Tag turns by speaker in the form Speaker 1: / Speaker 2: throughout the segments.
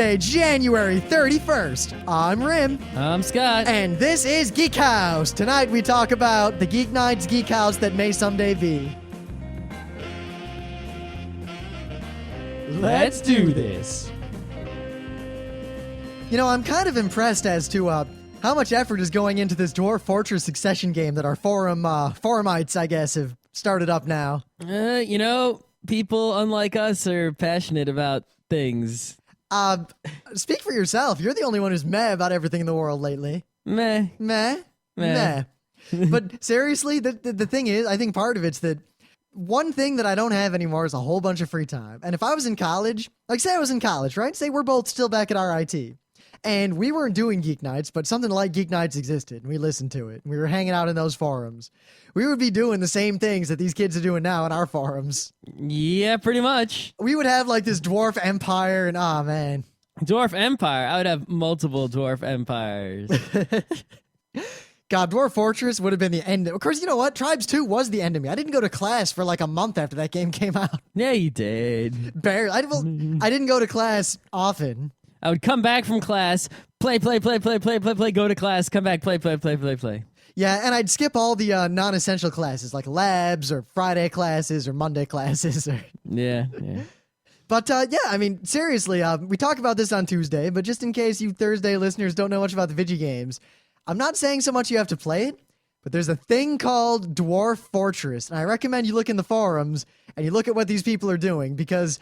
Speaker 1: Thursday, January 31st. I'm Rim.
Speaker 2: I'm Scott.
Speaker 1: And this is GeekHaus. Tonight we talk about the Geeknights GeekHaus that may someday be.
Speaker 2: Let's do this.
Speaker 1: You know, I'm kind of impressed as to how much effort is going into this Dwarf Fortress Succession game that our forumites, I guess, have started up now.
Speaker 2: People unlike us are passionate about things.
Speaker 1: Speak for yourself. You're the only one who's meh about everything in the world lately.
Speaker 2: Meh.
Speaker 1: But seriously, the thing is, I think part of it's that one thing that I don't have anymore is a whole bunch of free time. And if I was in college, like say I was in college, right? Say we're both still back at RIT. And we weren't doing Geeknights, but something like Geeknights existed, and we listened to it. And we were hanging out in those forums. We would be doing the same things that these kids are doing now in our forums.
Speaker 2: Yeah, pretty much.
Speaker 1: We would have like this dwarf empire, and man.
Speaker 2: Dwarf Empire. I would have multiple dwarf empires.
Speaker 1: God, Dwarf Fortress would have been the end. Of course, you know what? Tribes 2 was the end of me. I didn't go to class for like a month after that game came out.
Speaker 2: Yeah, you did.
Speaker 1: Barely. I didn't go to class often.
Speaker 2: I would come back from class, play, go to class, come back, play.
Speaker 1: Yeah, and I'd skip all the non-essential classes like labs or Friday classes or Monday classes.
Speaker 2: Yeah.
Speaker 1: But yeah, I mean, seriously, we talk about this on Tuesday, but just in case you Thursday listeners don't know much about the video games, I'm not saying so much you have to play it, but there's a thing called Dwarf Fortress, and I recommend you look in the forums and you look at what these people are doing, because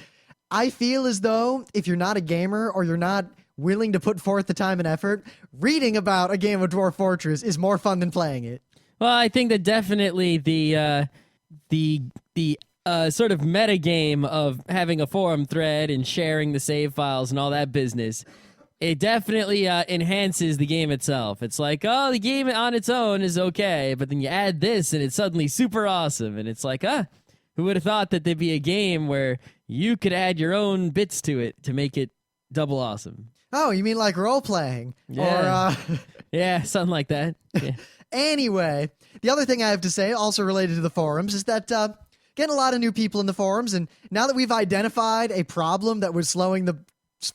Speaker 1: I feel as though if you're not a gamer or you're not willing to put forth the time and effort, reading about a game of Dwarf Fortress is more fun than playing it.
Speaker 2: Well, I think that definitely the sort of meta game of having a forum thread and sharing the save files and all that business, it definitely enhances the game itself. It's like, oh, the game on its own is okay, but then you add this and it's suddenly super awesome, and it's like, who would have thought that there'd be a game where you could add your own bits to it to make it double awesome?
Speaker 1: Oh, you mean like role-playing?
Speaker 2: Yeah. Yeah, something like that. Yeah.
Speaker 1: Anyway, the other thing I have to say, also related to the forums, is that getting a lot of new people in the forums, and now that we've identified a problem that was slowing the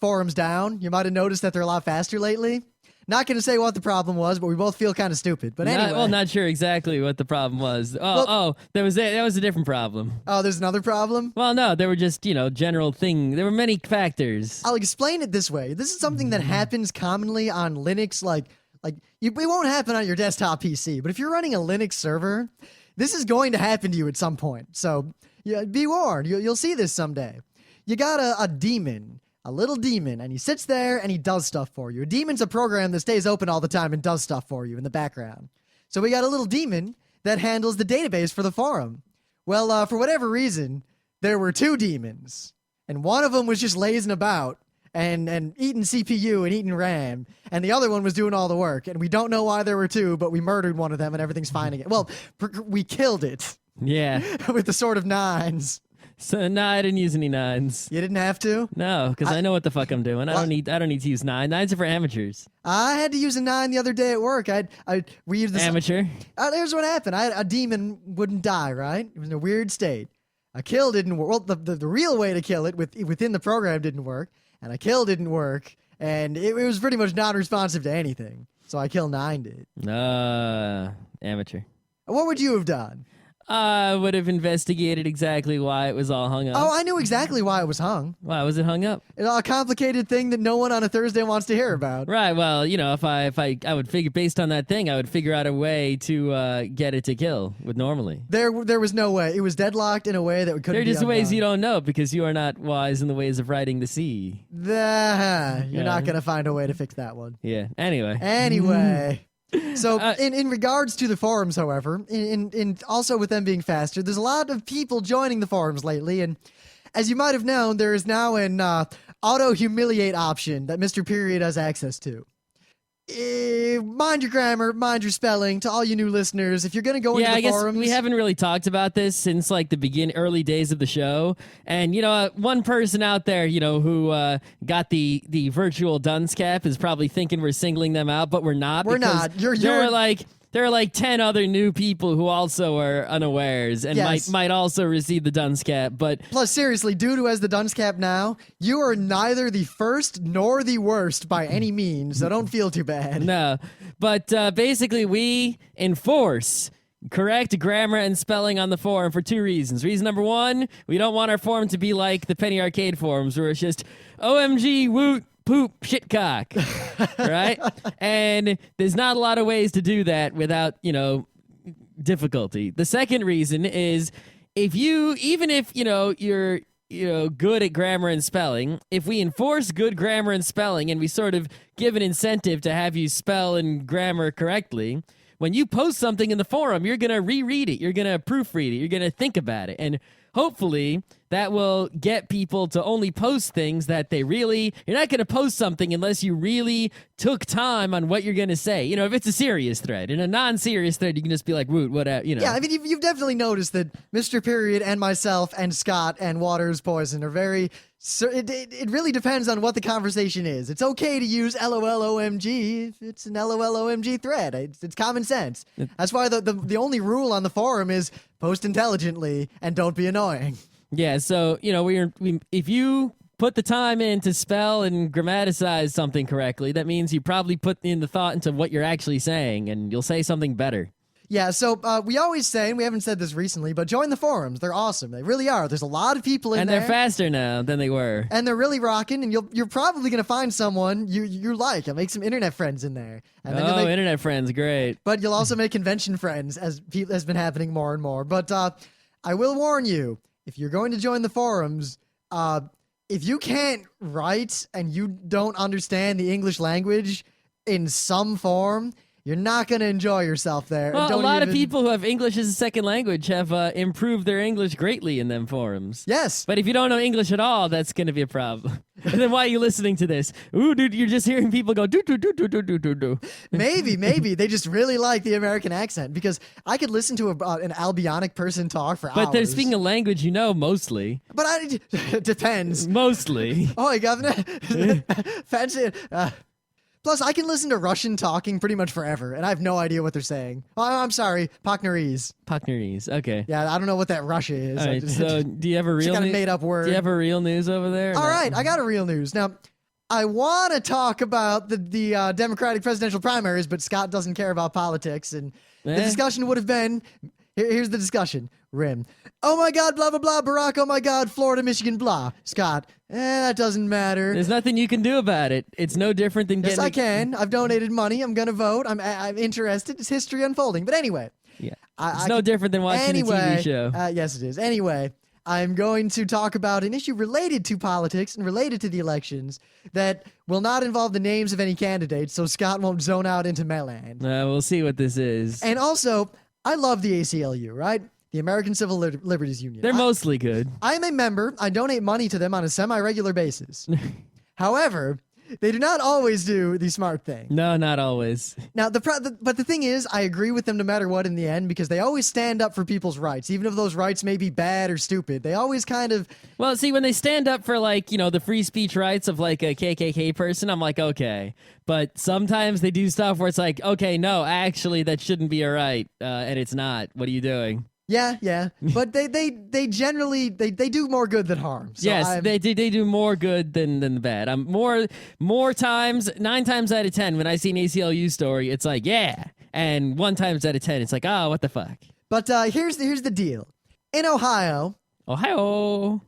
Speaker 1: forums down, you might have noticed that they're a lot faster lately. Not going to say what the problem was, but we both feel kind of stupid. But anyway.
Speaker 2: Not sure exactly what the problem was. That was a different problem.
Speaker 1: Oh, there's another problem?
Speaker 2: Well, no, there were just, general thing. There were many factors.
Speaker 1: I'll explain it this way. This is something that happens commonly on Linux. It won't happen on your desktop PC, but if you're running a Linux server, this is going to happen to you at some point. So yeah, be warned. You'll see this someday. You got a demon. A little demon, and he sits there and he does stuff for you. A demon's a program that stays open all the time and does stuff for you in the background. So we got a little demon that handles the database for the forum. Well, for whatever reason, there were two demons, and one of them was just lazing about and eating CPU and eating RAM, and the other one was doing all the work, and we don't know why there were two, but we murdered one of them and everything's fine again. Well, we killed it.
Speaker 2: Yeah.
Speaker 1: With the sword of nines.
Speaker 2: So no, I didn't use any nines.
Speaker 1: You didn't have to?
Speaker 2: No, because I know what the fuck I'm doing. I don't need to use nines. Nines are for amateurs.
Speaker 1: I had to use a 9 the other day at work. We used this
Speaker 2: amateur.
Speaker 1: Here's what happened. A demon wouldn't die, right? It was in a weird state. A kill didn't work. Well, the real way to kill it within the program didn't work, and a kill didn't work, and it was pretty much non-responsive to anything. So I kill 9'd it.
Speaker 2: Amateur.
Speaker 1: What would you have done?
Speaker 2: I would have investigated exactly why it was all hung up.
Speaker 1: Oh, I knew exactly why it was hung.
Speaker 2: Why was it hung up?
Speaker 1: It's a complicated thing that no one on a Thursday wants to hear about.
Speaker 2: Right. Well, if I would figure based on that thing, I would figure out a way to get it to kill with normally.
Speaker 1: There was no way. It was deadlocked in a way that we couldn't.
Speaker 2: There are just
Speaker 1: be
Speaker 2: ways
Speaker 1: undone.
Speaker 2: you don't know because you are not wise in the ways of riding the sea.
Speaker 1: You're not gonna find a way to fix that one.
Speaker 2: Yeah. Anyway.
Speaker 1: So in regards to the forums, however, in also with them being faster, there's a lot of people joining the forums lately, and as you might have known, there is now an auto-humiliate option that Mr. Period has access to. Mind your grammar, mind your spelling. To all you new listeners, if you're going to go into the forums...
Speaker 2: we haven't really talked about this since like the early days of the show. And, one person out there, who got the virtual dunce cap is probably thinking we're singling them out, but we're not.
Speaker 1: We're not.
Speaker 2: They're like... there are like 10 other new people who also are unawares and
Speaker 1: Yes.
Speaker 2: might also receive the dunce cap. But
Speaker 1: Plus, seriously, dude who has the dunce cap now, you are neither the first nor the worst by any means, so don't feel too bad.
Speaker 2: no, but basically we enforce correct grammar and spelling on the forum for 2 reasons. Reason number 1, we don't want our forum to be like the Penny Arcade forums where it's just OMG, woot, poop, shitcock, right? And there's not a lot of ways to do that without, difficulty. The second reason is even if you're good at grammar and spelling, if we enforce good grammar and spelling and we sort of give an incentive to have you spell and grammar correctly, when you post something in the forum, you're going to reread it, you're going to proofread it, you're going to think about it, and hopefully that will get people to only post things that you're not going to post something unless you really took time on what you're going to say. If it's a serious thread. In a non-serious thread, you can just be like, woot, whatever,
Speaker 1: Yeah, I mean, you've definitely noticed that Mr. Period and myself and Scott and Waters Poison are very... So it really depends on what the conversation is. It's okay to use LOLOMG if it's an LOLOMG thread. It's common sense. That's why the only rule on the forum is post intelligently and don't be annoying.
Speaker 2: Yeah, so, if you put the time in to spell and grammaticize something correctly, that means you probably put in the thought into what you're actually saying, and you'll say something better.
Speaker 1: Yeah, so we always say, and we haven't said this recently, but join the forums. They're awesome. They really are. There's a lot of people in
Speaker 2: and
Speaker 1: there.
Speaker 2: And they're faster now than they were.
Speaker 1: And they're really rocking, and you're probably going to find someone you like. You'll make some internet friends in there. And then
Speaker 2: internet friends, great.
Speaker 1: But you'll also make convention friends, as has been happening more and more. But I will warn you, if you're going to join the forums, if you can't write and you don't understand the English language in some form, you're not going to enjoy yourself there.
Speaker 2: Well, a lot of people who have English as a second language have improved their English greatly in them forums.
Speaker 1: Yes.
Speaker 2: But if you don't know English at all, that's going to be a problem. And then why are you listening to this? Ooh, dude, you're just hearing people go do do do do do do do do.
Speaker 1: Maybe they just really like the American accent, because I could listen to an Albionic person talk for hours.
Speaker 2: But they're speaking a language mostly.
Speaker 1: But it depends.
Speaker 2: Mostly.
Speaker 1: Oh, governor. Fancy it. Plus, I can listen to Russian talking pretty much forever, and I have no idea what they're saying. Oh, I'm sorry, Paknarese.
Speaker 2: Paknarese, okay.
Speaker 1: Yeah, I don't know what that Russia is.
Speaker 2: All right, so do you have a real
Speaker 1: news? Made up word.
Speaker 2: Do you have a real news over there?
Speaker 1: All right, I got a real news. Now, I want to talk about the Democratic presidential primaries, but Scott doesn't care about politics, and the discussion would have been... Here's the discussion. Rim. Oh my God, blah, blah, blah. Barack, oh my God, Florida, Michigan, blah. Scott, that doesn't matter.
Speaker 2: There's nothing you can do about it. It's no different than getting...
Speaker 1: Yes, I can. I've donated money. I'm going to vote. I'm interested. It's history unfolding. But anyway.
Speaker 2: Yeah. It's no different than watching a TV show.
Speaker 1: Yes, it is. Anyway, I'm going to talk about an issue related to politics and related to the elections that will not involve the names of any candidates, so Scott won't zone out into Meland.
Speaker 2: We'll see what this is.
Speaker 1: And also... I love the ACLU, right? The American Civil Liberties Union.
Speaker 2: They're mostly good.
Speaker 1: I am a member. I donate money to them on a semi-regular basis. However, they do not always do the smart thing.
Speaker 2: No, not always.
Speaker 1: Now, but the thing is, I agree with them no matter what in the end, because they always stand up for people's rights, even if those rights may be bad or stupid. They always kind of...
Speaker 2: Well, see, when they stand up for, the free speech rights of, a KKK person, I'm like, okay. But sometimes they do stuff where it's like, okay, no, actually, that shouldn't be a right, and it's not. What are you doing?
Speaker 1: Yeah. But they generally do more good than harm. So
Speaker 2: yes, they do more good than the bad. More times, 9 times out of 10, when I see an ACLU story, it's like, yeah. And 1 times out of 10, it's like, oh, what the fuck?
Speaker 1: But here's the deal. In Ohio,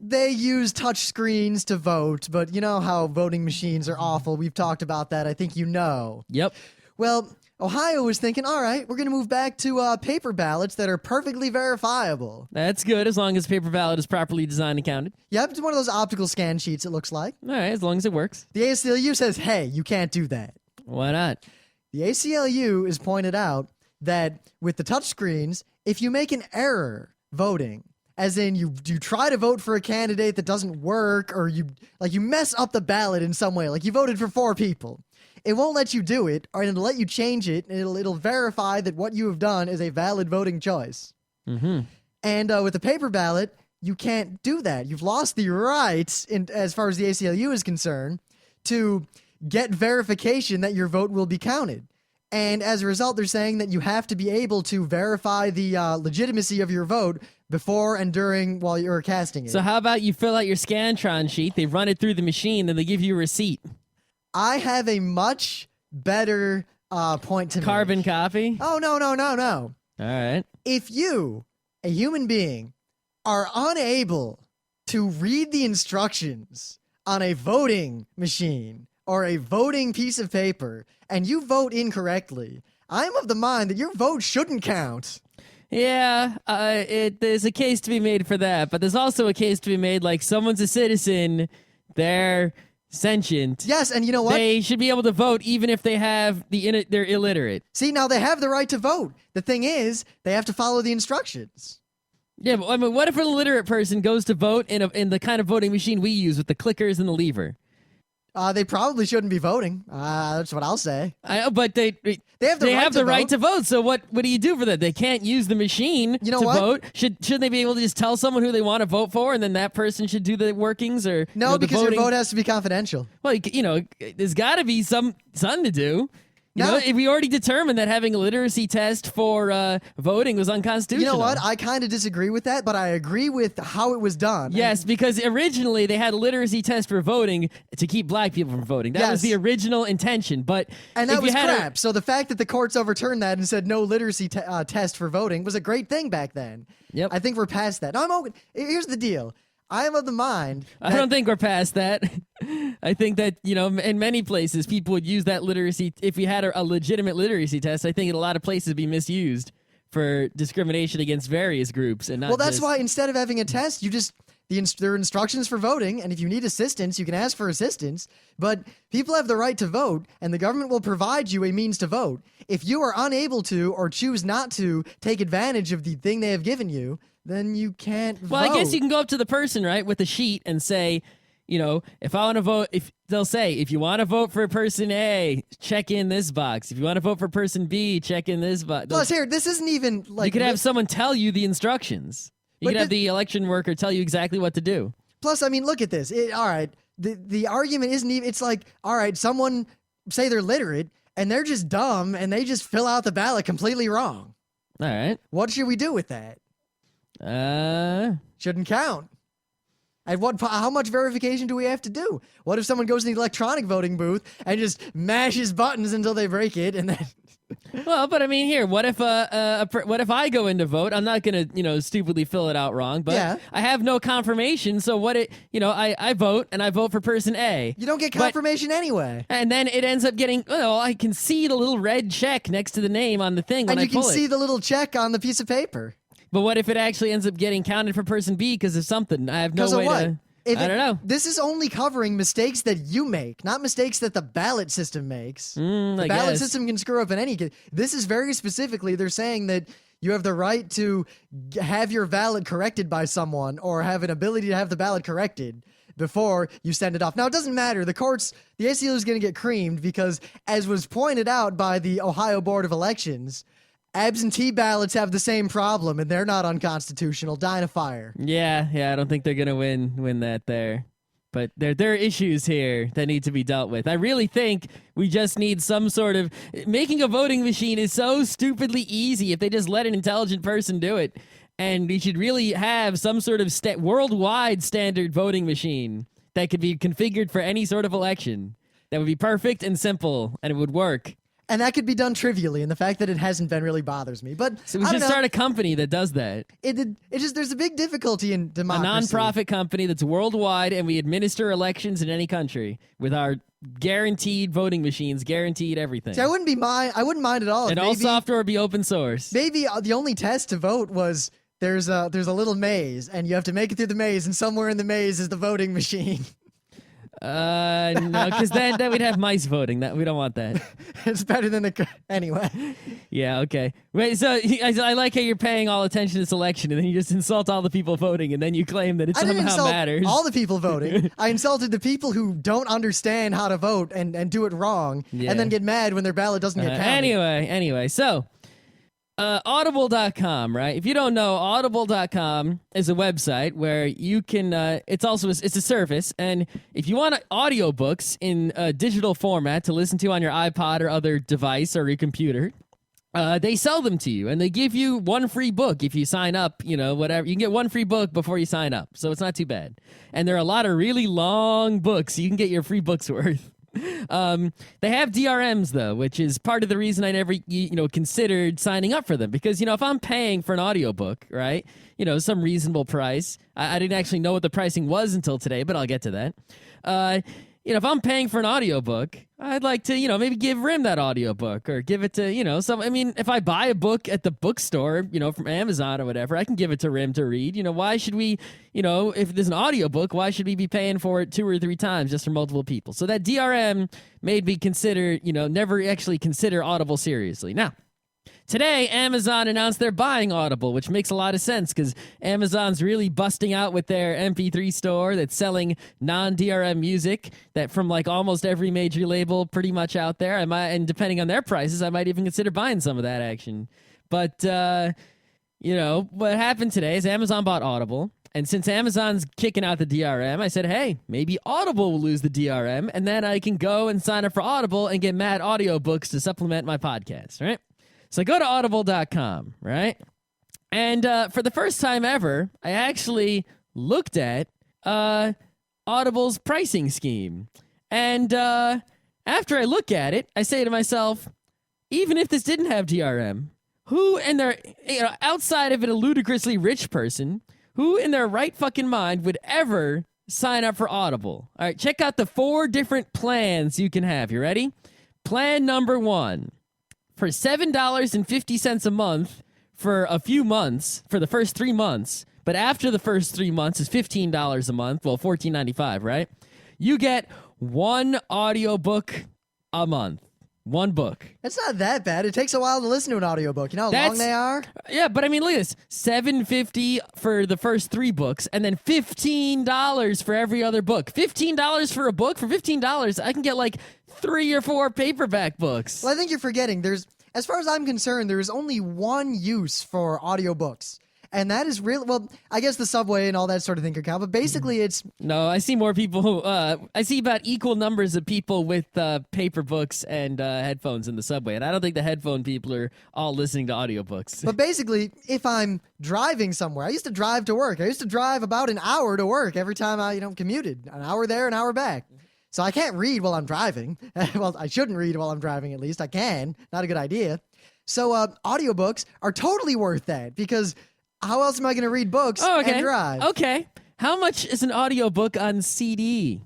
Speaker 1: they use touch screens to vote, but you know how voting machines are awful. We've talked about that. I think you know.
Speaker 2: Yep.
Speaker 1: Well, Ohio was thinking, all right, we're going to move back to paper ballots that are perfectly verifiable.
Speaker 2: That's good, as long as paper ballot is properly designed and counted.
Speaker 1: Yep, it's one of those optical scan sheets, it looks like.
Speaker 2: All right, as long as it works.
Speaker 1: The ACLU says, hey, you can't do that.
Speaker 2: Why not?
Speaker 1: The ACLU has pointed out that with the touchscreens, if you make an error voting, as in you try to vote for a candidate that doesn't work, or you mess up the ballot in some way, like you voted for 4 people, it won't let you do it, or it'll let you change it, and it'll verify that what you have done is a valid voting choice.
Speaker 2: Mm-hmm.
Speaker 1: And with the paper ballot, you can't do that. You've lost the right, as far as the ACLU is concerned, to get verification that your vote will be counted. And as a result, they're saying that you have to be able to verify the legitimacy of your vote before and during while you're casting it.
Speaker 2: So how about you fill out your Scantron sheet, they run it through the machine, then they give you a receipt.
Speaker 1: I have a much better point to
Speaker 2: Carbon
Speaker 1: make.
Speaker 2: copy?
Speaker 1: Oh, no.
Speaker 2: All right.
Speaker 1: If you, a human being, are unable to read the instructions on a voting machine or a voting piece of paper and you vote incorrectly, I'm of the mind that your vote shouldn't count.
Speaker 2: Yeah, there's a case to be made for that, but there's also a case to be made like someone's a citizen, they're sentient.
Speaker 1: Yes, and you know what?
Speaker 2: They should be able to vote even if they have they're illiterate.
Speaker 1: See, now they have the right to vote. The thing is, they have to follow the instructions.
Speaker 2: Yeah, but I mean, what if an illiterate person goes to vote in the kind of voting machine we use with the clickers and the lever?
Speaker 1: They probably shouldn't be voting. That's what I'll say.
Speaker 2: But they
Speaker 1: have the
Speaker 2: right to vote. So what do you do for that? They can't use the machine
Speaker 1: You know
Speaker 2: to
Speaker 1: what?
Speaker 2: vote. Shouldn't they be able to just tell someone who they want to vote for, and then that person should do the workings? Or
Speaker 1: No,
Speaker 2: the
Speaker 1: because
Speaker 2: voting?
Speaker 1: your vote has to be confidential.
Speaker 2: Well, there's got to be something to do.
Speaker 1: No.
Speaker 2: We already determined that having a literacy test for voting was unconstitutional.
Speaker 1: You know what? I kind of disagree with that, but I agree with how it was done.
Speaker 2: Yes, because originally they had a literacy test for voting to keep black people from voting. That was the original intention. But
Speaker 1: And that
Speaker 2: if
Speaker 1: was
Speaker 2: you had
Speaker 1: crap. So the fact that the courts overturned that and said no literacy test for voting was a great thing back then.
Speaker 2: Yep.
Speaker 1: I think we're past that. No, here's the deal. I am of the mind
Speaker 2: I don't think we're past that. I think that, in many places, people would use that literacy. If we had a legitimate literacy test, I think in a lot of places it'd be misused for discrimination against various groups. And not
Speaker 1: Well, that's
Speaker 2: just-
Speaker 1: why instead of having a test, there are instructions for voting, and if you need assistance, you can ask for assistance. But people have the right to vote, and the government will provide you a means to vote. If you are unable to or choose not to take advantage of the thing they have given you, then you can't vote.
Speaker 2: Well, I guess you can go up to the person, right, with a sheet and say, if I want to vote, if they'll say, if you want to vote for person A, check in this box. If you want to vote for person B, check in this box.
Speaker 1: Plus, here, this isn't even like...
Speaker 2: You could have someone tell you the instructions. You
Speaker 1: But
Speaker 2: could have the election worker tell you exactly what to do.
Speaker 1: Plus, I mean, look at this. All right, the argument isn't even... It's like, all right, someone, say they're literate, and they're just dumb, and they just fill out the ballot completely wrong.
Speaker 2: All right.
Speaker 1: What should we do with that? Shouldn't count. And how much verification do we have to do? What if someone goes in the electronic voting booth and just mashes buttons until they break it, and then...
Speaker 2: Well, but I mean, here, what if I go in to vote? I'm not gonna, stupidly fill it out wrong, but
Speaker 1: Yeah.
Speaker 2: I have no confirmation. So I vote and I vote for person A.
Speaker 1: You don't get confirmation anyway.
Speaker 2: And then it ends up getting, I can see the little red check next to the name on the thing when
Speaker 1: And
Speaker 2: I
Speaker 1: you can
Speaker 2: pull
Speaker 1: see
Speaker 2: it.
Speaker 1: the little check on the piece of paper.
Speaker 2: But what if it actually ends up getting counted for person B because of something? I have no
Speaker 1: Because of
Speaker 2: way
Speaker 1: what?
Speaker 2: to. I don't know.
Speaker 1: This is only covering mistakes that you make, not mistakes that the ballot system makes. The
Speaker 2: I
Speaker 1: ballot
Speaker 2: guess.
Speaker 1: system can screw up in any case. This is very specifically, they're saying that you have the right to have your ballot corrected by someone or have an ability to have the ballot corrected before you send it off. Now, it doesn't matter. The ACLU is going to get creamed because, as was pointed out by the Ohio Board of Elections, absentee ballots have the same problem, and they're not unconstitutional. Die in a fire.
Speaker 2: Yeah, I don't think they're gonna win that there. But there are issues here that need to be dealt with. I really think we just need some sort of... Making a voting machine is so stupidly easy if they just let an intelligent person do it. And we should really have some sort of worldwide standard voting machine that could be configured for any sort of election. That would be perfect and simple, and it would work.
Speaker 1: And that could be done trivially, and the fact that it hasn't been really bothers me. But
Speaker 2: So we should start a company that does that.
Speaker 1: It just there's a big difficulty in
Speaker 2: A
Speaker 1: democracy.
Speaker 2: nonprofit company that's worldwide, and we administer elections in any country with our guaranteed voting machines, guaranteed everything.
Speaker 1: See, I wouldn't mind at all. If
Speaker 2: And all software would be open source.
Speaker 1: Maybe the only test to vote was there's a little maze, and you have to make it through the maze, and somewhere in the maze is the voting machine.
Speaker 2: No, because then we'd have mice voting. That we don't want that.
Speaker 1: It's better than anyway.
Speaker 2: Yeah, okay. Wait, so I like how you're paying all attention to this election, and then you just insult all the people voting, and then you claim that it
Speaker 1: I didn't
Speaker 2: somehow
Speaker 1: insult
Speaker 2: matters.
Speaker 1: all the people voting. I insulted the people who don't understand how to vote and do it wrong,
Speaker 2: Yeah.
Speaker 1: and then get mad when their ballot doesn't get counted.
Speaker 2: Anyway, so Audible.com, right? If you don't know, Audible.com is a website where you can, it's a service, and if you want audiobooks in a digital format to listen to on your iPod or other device or your computer, they sell them to you, and they give you one free book if you sign up, whatever. You can get one free book before you sign up, so it's not too bad. And there are a lot of really long books, so you can get your free books worth. They have DRMs though, which is part of the reason I never considered signing up for them, because if I'm paying for an audiobook, right, some reasonable price, I didn't actually know what the pricing was until today, but I'll get to that. If I'm paying for an audiobook, I'd like to, maybe give Rim that audiobook or give it to, if I buy a book at the bookstore, from Amazon or whatever, I can give it to Rim to read. Why should we, if there's an audiobook, why should we be paying for it 2 or 3 times just for multiple people? So that DRM made me consider, never actually consider Audible seriously. Now, today, Amazon announced they're buying Audible, which makes a lot of sense because Amazon's really busting out with their MP3 store that's selling non-DRM music that from like almost every major label pretty much out there. And depending on their prices, I might even consider buying some of that action. But, what happened today is Amazon bought Audible. And since Amazon's kicking out the DRM, I said, hey, maybe Audible will lose the DRM, and then I can go and sign up for Audible and get mad audiobooks to supplement my podcast, right? So I go to audible.com, right? And for the first time ever, I actually looked at Audible's pricing scheme. And after I look at it, I say to myself, even if this didn't have DRM, who in their, outside of it, a ludicrously rich person, who in their right fucking mind would ever sign up for Audible? All right, check out the 4 different plans you can have. You ready? Plan number 1. For $7.50 a month for a few months, for the first 3 months, but after the first 3 months is $15 a month, well, $14.95, right? You get 1 audiobook a month. 1 book.
Speaker 1: That's not that bad. It takes a while to listen to an audiobook. You know how long they are?
Speaker 2: Yeah, but I mean, look at this. $7.50 for the first 3 books, and then $15 for every other book. $15 for a book? For $15, I can get like 3 or 4 paperback books.
Speaker 1: Well, I think you're forgetting. As far as I'm concerned, there is only one use for audiobooks. And that is really, well, I guess the subway and all that sort of thing could count, but basically it's...
Speaker 2: No, I see more people who, I see about equal numbers of people with paper books and headphones in the subway, and I don't think the headphone people are all listening to audiobooks.
Speaker 1: But basically, if I'm driving somewhere, I used to drive to work. I used to drive about an hour to work every time I, commuted. An hour there, an hour back. So I can't read while I'm driving. Well, I shouldn't read while I'm driving, at least. I can. Not a good idea. So audiobooks are totally worth that, because... how else am I going to read books and drive?
Speaker 2: Okay. How much is an audiobook on CD?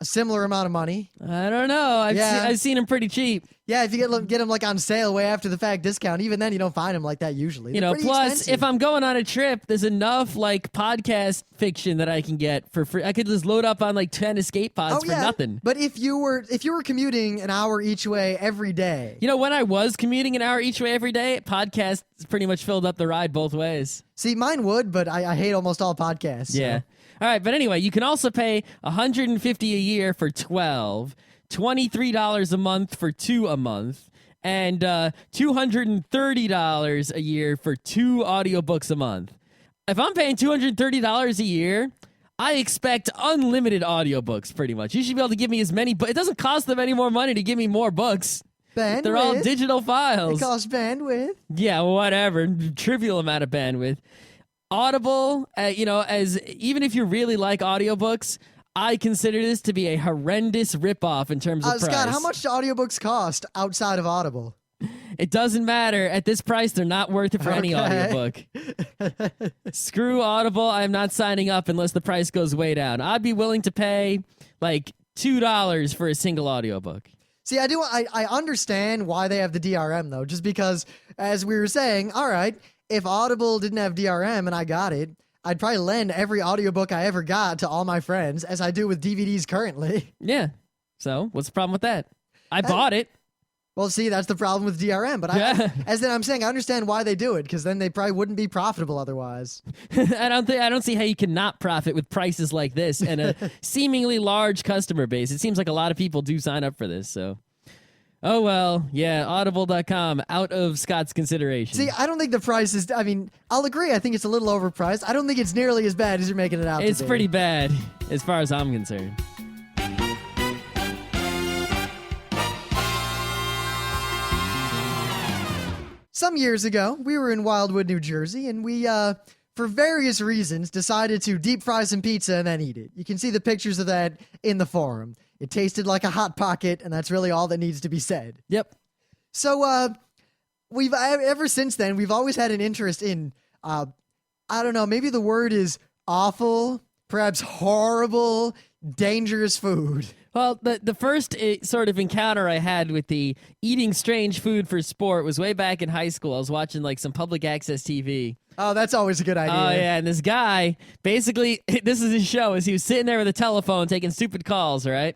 Speaker 1: A similar amount of money.
Speaker 2: I don't know. I've seen them pretty cheap.
Speaker 1: Yeah, if you get them like on sale way after the fact discount, even then you don't find them like that usually.
Speaker 2: Plus,
Speaker 1: expensive.
Speaker 2: if I'm going on a trip, there's enough like podcast fiction that I can get for free. I could just load up on like 10 escape pods for nothing.
Speaker 1: But if you were commuting an hour each way every day.
Speaker 2: When I was commuting an hour each way every day, podcasts pretty much filled up the ride both ways.
Speaker 1: See, mine would, but I hate almost all podcasts. So.
Speaker 2: Yeah. All right, but anyway, you can also pay $150 a year for 12, $23 a month for 2 a month, and $230 a year for 2 audiobooks a month. If I'm paying $230 a year, I expect unlimited audiobooks pretty much. You should be able to give me as many, but it doesn't cost them any more money to give me more books.
Speaker 1: Bandwidth.
Speaker 2: They're all digital files.
Speaker 1: It costs bandwidth.
Speaker 2: Yeah, whatever. Trivial amount of bandwidth. Audible, as even if you really like audiobooks, I consider this to be a horrendous ripoff in terms of price.
Speaker 1: Scott, how much do audiobooks cost outside of Audible?
Speaker 2: It doesn't matter. At this price, they're not worth it for any audiobook. Screw Audible. I'm not signing up unless the price goes way down. I'd be willing to pay like $2 for a single audiobook.
Speaker 1: See, I understand why they have the DRM, though, just because, as we were saying, all right, if Audible didn't have DRM and I got it, I'd probably lend every audiobook I ever got to all my friends, as I do with DVDs currently.
Speaker 2: Yeah. So, what's the problem with that? I bought it.
Speaker 1: Well, see, that's the problem with DRM, but I'm saying, I understand why they do it, because then they probably wouldn't be profitable otherwise.
Speaker 2: I don't see how you cannot profit with prices like this and a seemingly large customer base. It seems like a lot of people do sign up for this, so... Oh, well, yeah, audible.com out of Scott's consideration.
Speaker 1: See, I don't think the price is. I mean, I'll agree. I think it's a little overpriced. I don't think it's nearly as bad as you're making it out to be.
Speaker 2: It's pretty bad as far as I'm concerned.
Speaker 1: Some years ago, we were in Wildwood, New Jersey, and we, for various reasons, decided to deep fry some pizza and then eat it. You can see the pictures of that in the forum. It tasted like a Hot Pocket, and that's really all that needs to be said.
Speaker 2: Yep.
Speaker 1: So, we've ever since then, we've always had an interest in, I don't know, maybe the word is awful, perhaps horrible, dangerous food.
Speaker 2: Well, the first sort of encounter I had with the eating strange food for sport was way back in high school. I was watching like some public access TV.
Speaker 1: Oh, that's always a good idea.
Speaker 2: Oh, yeah, and this guy, basically, this is his show, is he was sitting there with a telephone taking stupid calls, right?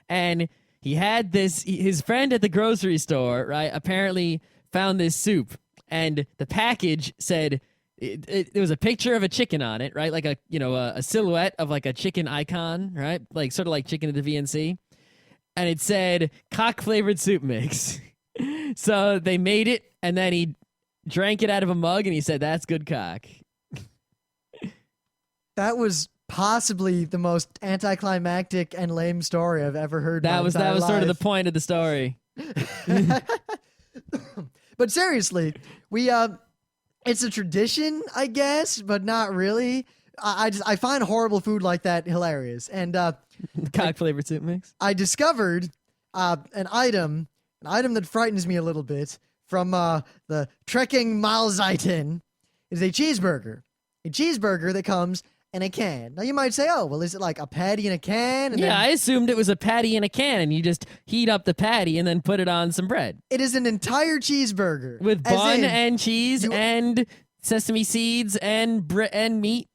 Speaker 2: And he had his friend at the grocery store, right, apparently found this soup, and the package said, there was a picture of a chicken on it, right? Like a silhouette of like a chicken icon, right? Like sort of like chicken at the VNC. And it said cock flavored soup mix. So they made it, and then he drank it out of a mug, and he said, "That's good cock."
Speaker 1: That was possibly the most anticlimactic and lame story I've ever heard.
Speaker 2: That was sort of the point of the story.
Speaker 1: But seriously, we it's a tradition, I guess, but not really. I find horrible food like that hilarious. And
Speaker 2: Cock flavored soup mix.
Speaker 1: I discovered an item that frightens me a little bit from the Trekking Mahlzeiten. Is a cheeseburger that comes in a can. Now you might say, oh, well, is it like a patty in a can? And
Speaker 2: I assumed it was a patty in a can, and you just heat up the patty and then put it on some bread.
Speaker 1: It is an entire cheeseburger.
Speaker 2: With bun and cheese and sesame seeds and meat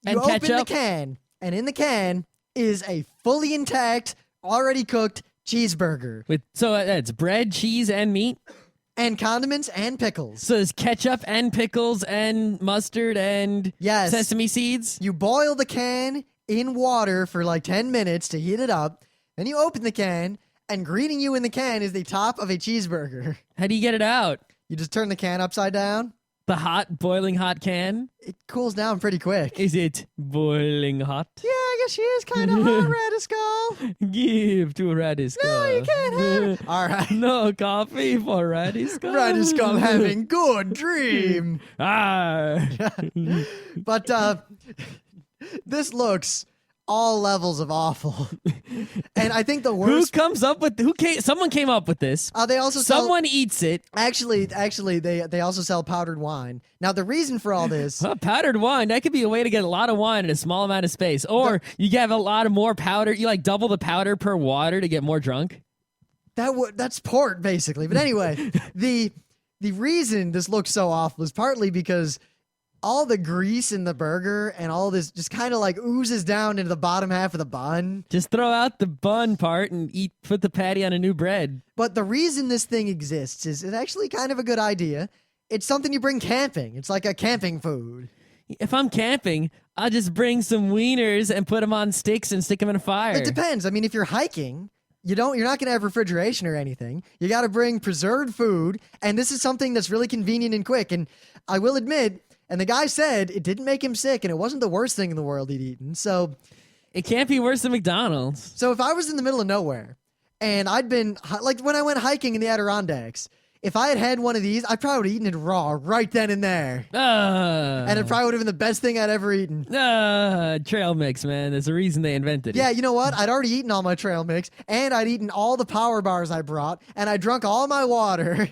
Speaker 2: and ketchup.
Speaker 1: You open the can, and in the can is a fully intact, already cooked cheeseburger.
Speaker 2: So it's bread, cheese, and meat?
Speaker 1: And condiments and pickles.
Speaker 2: So there's ketchup and pickles and mustard and sesame seeds?
Speaker 1: You boil the can in water for like 10 minutes to heat it up. Then you open the can, and greeting you in the can is the top of a cheeseburger.
Speaker 2: How do you get it out?
Speaker 1: You just turn the can upside down.
Speaker 2: The boiling hot can?
Speaker 1: It cools down pretty quick.
Speaker 2: Is it boiling hot?
Speaker 1: Yeah, I guess she is kind of hot, Radiskull.
Speaker 2: Give to Radiskull.
Speaker 1: No, you can't have it. All right.
Speaker 2: No coffee for Radiskull.
Speaker 1: Radiskull having good dream. But this looks all levels of awful. And I think the worst...
Speaker 2: Someone came up with this.
Speaker 1: They also
Speaker 2: Someone eats it.
Speaker 1: Actually, they also sell powdered wine. Now, the reason for all this...
Speaker 2: Powdered wine, that could be a way to get a lot of wine in a small amount of space. Or you have a lot of more powder. You like double the powder per water to get more drunk.
Speaker 1: That's port, basically. But anyway, the reason this looks so awful is partly because all the grease in the burger and all this just kind of like oozes down into the bottom half of the bun.
Speaker 2: Just throw out the bun part and put the patty on a new bread.
Speaker 1: But the reason this thing exists is it's actually kind of a good idea. It's something you bring camping. It's like a camping food.
Speaker 2: If I'm camping, I'll just bring some wieners and put them on sticks and stick them in a fire.
Speaker 1: It depends. I mean, if you're hiking, you're not going to have refrigeration or anything. You got to bring preserved food, and this is something that's really convenient and quick. And I will admit, and the guy said it didn't make him sick, and it wasn't the worst thing in the world he'd eaten. So
Speaker 2: it can't be worse than McDonald's.
Speaker 1: So if I was in the middle of nowhere, and I'd been, like when I went hiking in the Adirondacks, if I had had one of these, I probably would have eaten it raw right then and there. And it probably would have been the best thing I'd ever eaten.
Speaker 2: Trail mix, man. There's a reason they invented it.
Speaker 1: Yeah, you know what? I'd already eaten all my trail mix, and I'd eaten all the power bars I brought, and I drunk all my water.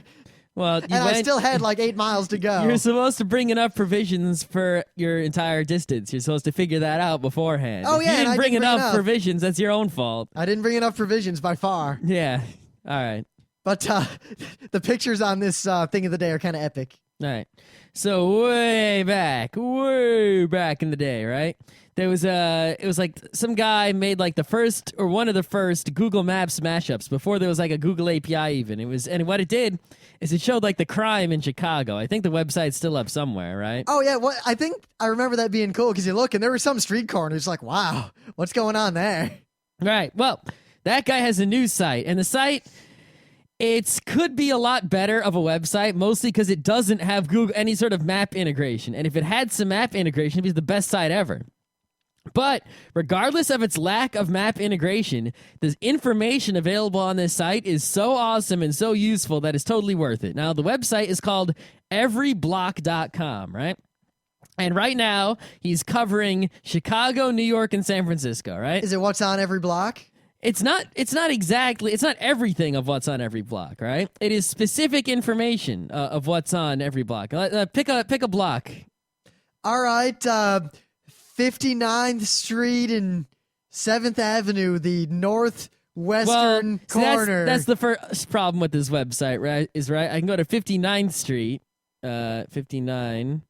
Speaker 2: Well,
Speaker 1: I still had like 8 miles to go.
Speaker 2: You're supposed to bring enough provisions for your entire distance. You're supposed to figure that out beforehand.
Speaker 1: Oh,
Speaker 2: if
Speaker 1: yeah,
Speaker 2: you didn't
Speaker 1: and
Speaker 2: bring enough provisions, that's your own fault.
Speaker 1: I didn't bring enough provisions by far.
Speaker 2: Yeah. All right.
Speaker 1: But the pictures on this thing of the day are kind of epic.
Speaker 2: All right. So way back in the day, right? There was it was like some guy made like the first or one of the first Google Maps mashups before there was like a Google API even. And what it did is it showed like the crime in Chicago. I think the website's still up somewhere, right?
Speaker 1: Oh yeah, I think I remember that being cool because you look and there were some street corners like, wow, what's going on there?
Speaker 2: Right. Well, that guy has a news site, and the site It could be a lot better of a website, mostly because it doesn't have Google any sort of map integration. And if it had some map integration, it'd be the best site ever. But regardless of its lack of map integration, the information available on this site is so awesome and so useful that it's totally worth it. Now, the website is called everyblock.com, right? And right now, he's covering Chicago, New York, and San Francisco, right?
Speaker 1: Is it what's on every block?
Speaker 2: It's not everything of what's on every block, right? It is specific information of what's on every block. Pick a block.
Speaker 1: All right, 59th Street and 7th Avenue, the northwestern corner.
Speaker 2: That's the first problem with this website, right? I can go to 59th Street, 59.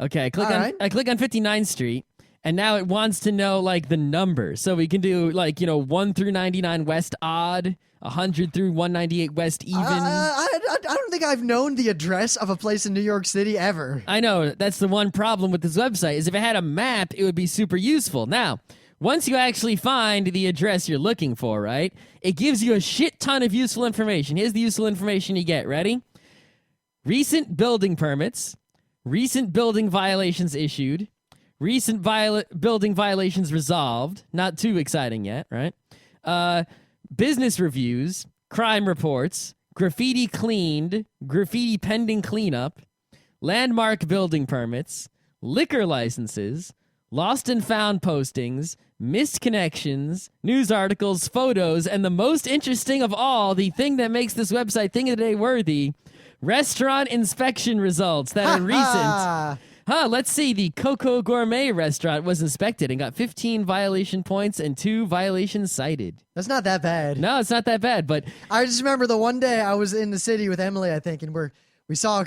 Speaker 2: Okay, I click on 59th Street. And now it wants to know, like, the number. So we can do, 1 through 99 West odd, 100 through 198 West even.
Speaker 1: I don't think I've known the address of a place in New York City ever.
Speaker 2: I know. That's the one problem with this website, is if it had a map, it would be super useful. Now, once you actually find the address you're looking for, right, it gives you a shit ton of useful information. Here's the useful information you get. Ready? Recent building permits, recent building violations issued, recent building violations resolved. Not too exciting yet, right? Business reviews, crime reports, graffiti cleaned, graffiti pending cleanup, landmark building permits, liquor licenses, lost and found postings, missed connections, news articles, photos, and the most interesting of all, the thing that makes this website Thing of the Day worthy, restaurant inspection results that are recent. Let's see. The Coco Gourmet restaurant was inspected and got 15 violation points and 2 violations cited.
Speaker 1: That's not that bad.
Speaker 2: No, it's not that bad, but
Speaker 1: I just remember the one day I was in the city with Emily, I think, and we saw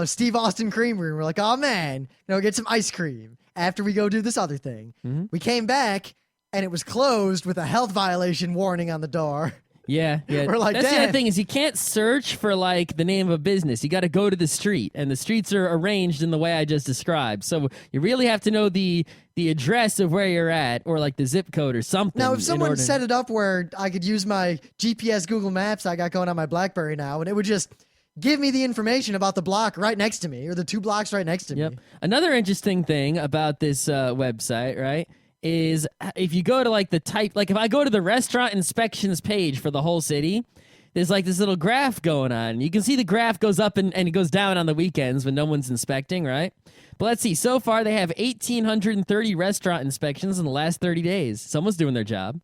Speaker 1: Steve Austin Creamery, and we're like, oh man, get some ice cream after we go do this other thing. Mm-hmm. We came back, and it was closed with a health violation warning on the door.
Speaker 2: Yeah.
Speaker 1: We're like,
Speaker 2: that's
Speaker 1: damn.
Speaker 2: the other thing is you can't search for the name of a business. You got to go to the street, and the streets are arranged in the way I just described. So you really have to know the address of where you're at, or the zip code or something.
Speaker 1: Now, if someone set it up where I could use my GPS Google Maps I got going on my BlackBerry now, and it would just give me the information about the block right next to me, or the 2 blocks right next to me.
Speaker 2: Another interesting thing about this website, right, is if you go to the type, if I go to the restaurant inspections page for the whole city, there's this little graph going on. You can see the graph goes up and it goes down on the weekends when no one's inspecting, right? But let's see. So far, they have 1,830 restaurant inspections in the last 30 days. Someone's doing their job.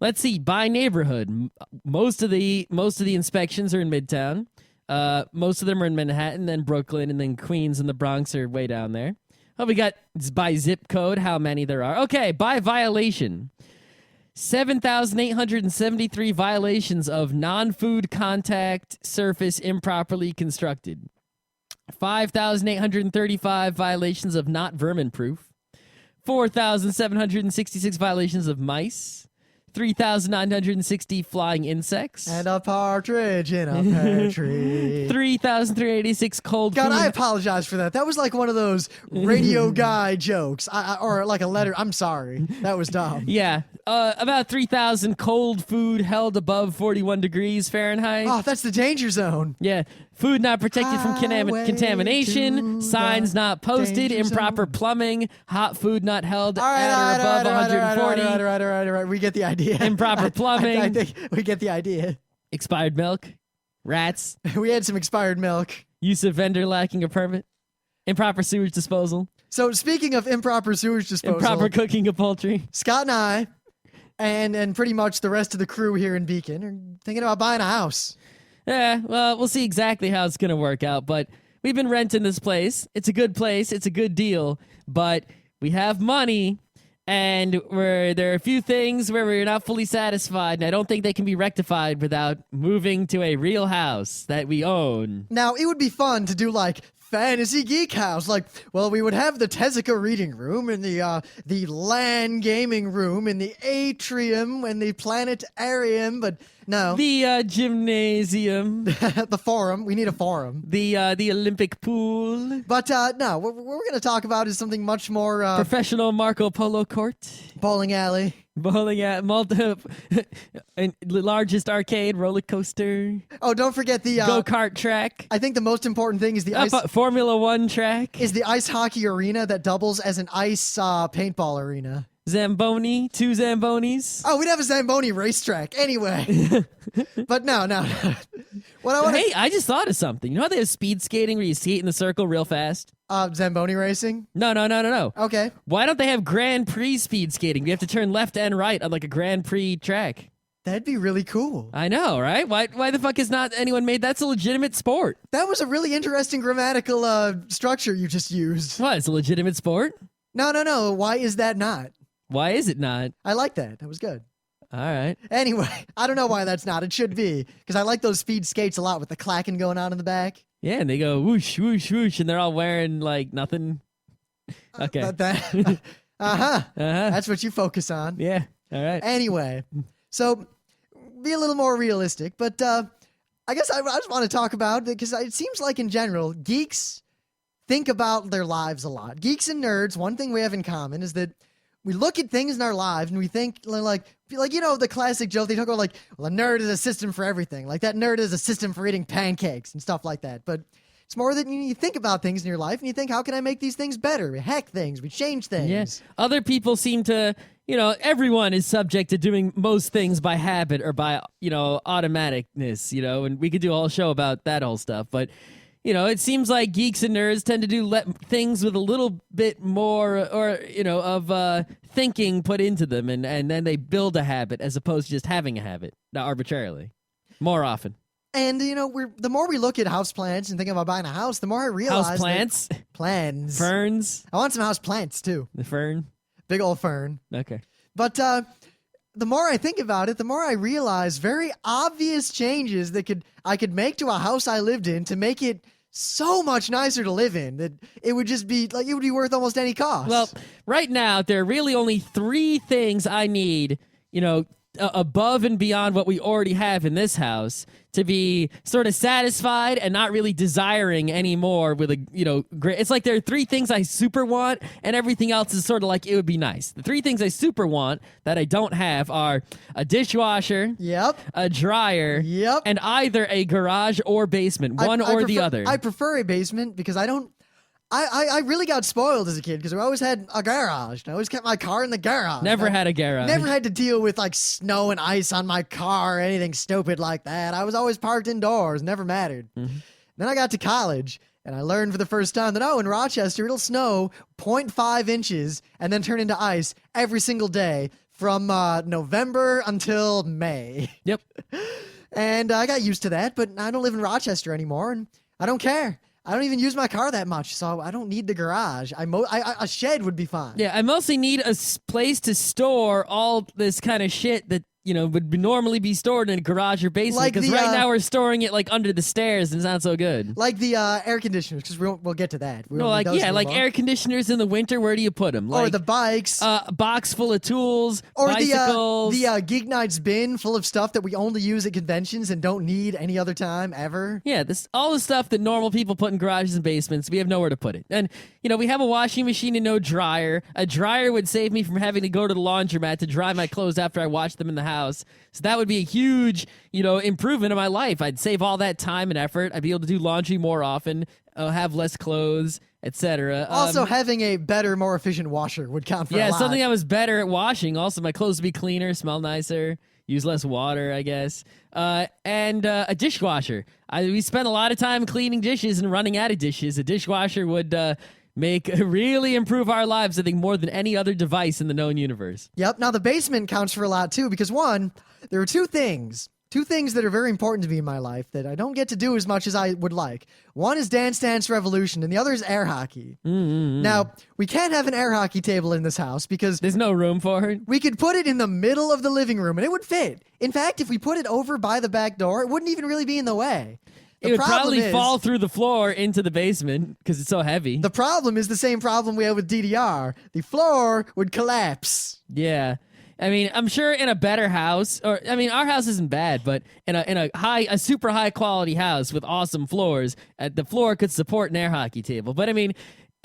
Speaker 2: Let's see. By neighborhood, most of the inspections are in Midtown. Most of them are in Manhattan, then Brooklyn, and then Queens and the Bronx are way down there. Oh, we got by zip code how many there are. Okay, by violation. 7,873 violations of non-food contact surface improperly constructed. 5,835 violations of not vermin-proof. 4,766 violations of mice. 3,960 flying insects.
Speaker 1: And a partridge in a pear tree.
Speaker 2: 3,386 cold
Speaker 1: God,
Speaker 2: food.
Speaker 1: I apologize for that. That was one of those radio guy jokes. Or a letter. I'm sorry. That was dumb.
Speaker 2: Yeah. About 3,000 cold food held above 41 degrees Fahrenheit.
Speaker 1: Oh, that's the danger zone.
Speaker 2: Yeah. Food not protected from contamination. Signs not posted. Improper plumbing. Hot food not held at or above 140.
Speaker 1: All right. We get the idea.
Speaker 2: Improper plumbing.
Speaker 1: I think we get the idea.
Speaker 2: Expired milk. Rats.
Speaker 1: We had some expired milk.
Speaker 2: Use of vendor lacking a permit. Improper sewage disposal.
Speaker 1: So speaking of improper sewage disposal.
Speaker 2: Improper cooking of poultry.
Speaker 1: Scott and I, and pretty much the rest of the crew here in Beacon, are thinking about buying a house.
Speaker 2: Yeah, well, we'll see exactly how it's going to work out, but we've been renting this place. It's a good place. It's a good deal, but we have money, and there are a few things where we're not fully satisfied, and I don't think they can be rectified without moving to a real house that we own.
Speaker 1: Now, it would be fun to do Fantasy Geek House. We would have the Tezuka reading room and the LAN gaming room and the atrium and the planetarium, but no.
Speaker 2: The gymnasium.
Speaker 1: The forum. We need a forum.
Speaker 2: The Olympic pool.
Speaker 1: But no, what we're going to talk about is something much more...
Speaker 2: Professional Marco Polo court.
Speaker 1: Bowling alley.
Speaker 2: Bowling at and largest arcade roller coaster,
Speaker 1: Oh, don't forget the
Speaker 2: go-kart track,
Speaker 1: I think the most important thing is the ice
Speaker 2: Formula One track,
Speaker 1: is the ice hockey arena that doubles as an ice paintball arena.
Speaker 2: Zamboni, 2 Zambonis.
Speaker 1: Oh, we'd have a Zamboni racetrack anyway. But no. What I want
Speaker 2: Hey, I just thought of something. You know how they have speed skating where you skate in the circle real fast?
Speaker 1: Zamboni racing?
Speaker 2: No.
Speaker 1: Okay.
Speaker 2: Why don't they have Grand Prix speed skating? You have to turn left and right on like a Grand Prix track.
Speaker 1: That'd be really cool.
Speaker 2: I know, right? Why the fuck has not anyone made that's a legitimate sport?
Speaker 1: That was a really interesting grammatical structure you just used.
Speaker 2: What? It's a legitimate sport?
Speaker 1: No. Why is that not?
Speaker 2: Why is it not?
Speaker 1: I like that. That was good.
Speaker 2: All right.
Speaker 1: Anyway, I don't know why that's not. It should be, because I like those speed skates a lot with the clacking going on in the back.
Speaker 2: Yeah, and they go whoosh, whoosh, whoosh, and they're all wearing like nothing. Okay.
Speaker 1: That's what you focus on.
Speaker 2: Yeah. All right.
Speaker 1: Anyway, so be a little more realistic, but I guess I just want to talk about, because it seems like in general, geeks think about their lives a lot. Geeks and nerds, one thing we have in common is that we look at things in our lives and we think like the classic joke they talk about, like, well, a nerd is a system for everything. Like that nerd is a system for eating pancakes and stuff like that. But it's more that you think about things in your life and you think, how can I make these things better? We hack things, we change things.
Speaker 2: Yes. Other people seem to, everyone is subject to doing most things by habit or by, automaticness, and we could do a whole show about that whole stuff. But it seems like geeks and nerds tend to do things with a little bit more of thinking put into them, and then they build a habit as opposed to just having a habit, not arbitrarily, more often.
Speaker 1: And, the more we look at houseplants and think about buying a house, the more I realize
Speaker 2: Houseplants?
Speaker 1: Plants.
Speaker 2: Ferns?
Speaker 1: I want some house plants, too.
Speaker 2: The fern?
Speaker 1: Big old fern.
Speaker 2: Okay.
Speaker 1: But the more I think about it, the more I realize very obvious changes that I could make to a house I lived in to make it so much nicer to live in that it would just be like, it would be worth almost any cost.
Speaker 2: Well, right now, there are really only 3 things I need, above and beyond what we already have in this house to be sort of satisfied and not really desiring anymore with a, great. It's like there are 3 things I super want and everything else is sort of like it would be nice. The 3 things I super want that I don't have are a dishwasher,
Speaker 1: yep,
Speaker 2: a dryer,
Speaker 1: yep,
Speaker 2: and either a garage or basement, one or the other.
Speaker 1: I prefer a basement because I really got spoiled as a kid because I always had a garage. I always kept my car in the garage.
Speaker 2: Never had a garage.
Speaker 1: Never had to deal with like snow and ice on my car or anything stupid like that. I was always parked indoors. Never mattered.
Speaker 2: Mm-hmm.
Speaker 1: Then I got to college and I learned for the first time that, in Rochester, it'll snow 0.5 inches and then turn into ice every single day from November until May.
Speaker 2: Yep.
Speaker 1: And I got used to that, but I don't live in Rochester anymore and I don't care. I don't even use my car that much, so I don't need the garage. A shed would be fine.
Speaker 2: Yeah, I mostly need a place to store all this kind of shit that, would normally be stored in a garage or basement. Because right now we're storing it, like, under the stairs, and it's not so good.
Speaker 1: Like the air conditioners, because we'll get to that.
Speaker 2: Like air conditioners in the winter, where do you put them?
Speaker 1: Or the bikes.
Speaker 2: A box full of tools,
Speaker 1: or
Speaker 2: bicycles.
Speaker 1: the Geeknights bin full of stuff that we only use at conventions and don't need any other time, ever.
Speaker 2: Yeah, all the stuff that normal people put in garages and basements, we have nowhere to put it. And, we have a washing machine and no dryer. A dryer would save me from having to go to the laundromat to dry my clothes after I wash them in the house. So that would be a huge, improvement in my life. I'd save all that time and effort. I'd be able to do laundry more often, have less clothes, etc.
Speaker 1: Also, having a better, more efficient washer would count for a lot.
Speaker 2: Yeah, something I was better at washing. Also, my clothes would be cleaner, smell nicer, use less water, I guess. And a dishwasher. We spent a lot of time cleaning dishes and running out of dishes. A dishwasher would really improve our lives, I think, more than any other device in the known universe.
Speaker 1: Yep. Now, the basement counts for a lot, too, because one, there are 2 things that are very important to me in my life that I don't get to do as much as I would like. One is Dance Dance Revolution, and the other is air hockey.
Speaker 2: Mm-hmm.
Speaker 1: Now, we can't have an air hockey table in this house because
Speaker 2: there's no room for it.
Speaker 1: We could put it in the middle of the living room, and it would fit. In fact, if we put it over by the back door, it wouldn't even really be in the way.
Speaker 2: It would probably fall through the floor into the basement because it's so heavy.
Speaker 1: The problem is the same problem we have with DDR. The floor would collapse.
Speaker 2: Yeah. I mean, I'm sure in a better house, our house isn't bad, but in a super high quality house with awesome floors, the floor could support an air hockey table. But I mean,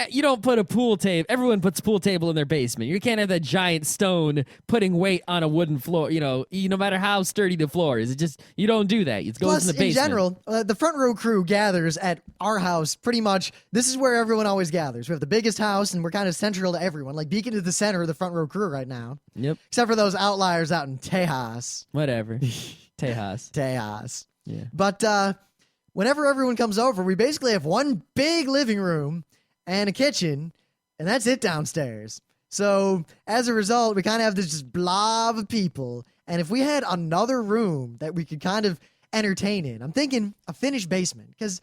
Speaker 2: you don't put a pool table. Everyone puts pool table in their basement. You can't have that giant stone putting weight on a wooden floor. No matter how sturdy the floor is, you don't do that. It goes
Speaker 1: Plus,
Speaker 2: in the basement.
Speaker 1: in general, the front row crew gathers at our house pretty much. This is where everyone always gathers. We have the biggest house, and we're kind of central to everyone. Like Beacon is the center of the front row crew right now.
Speaker 2: Yep.
Speaker 1: Except for those outliers out in Tejas.
Speaker 2: Whatever. Tejas.
Speaker 1: Tejas.
Speaker 2: Yeah.
Speaker 1: But whenever everyone comes over, we basically have one big living room and a kitchen, and that's it downstairs. So as a result, we kind of have this just blob of people. And if we had another room that we could kind of entertain in, I'm thinking a finished basement, because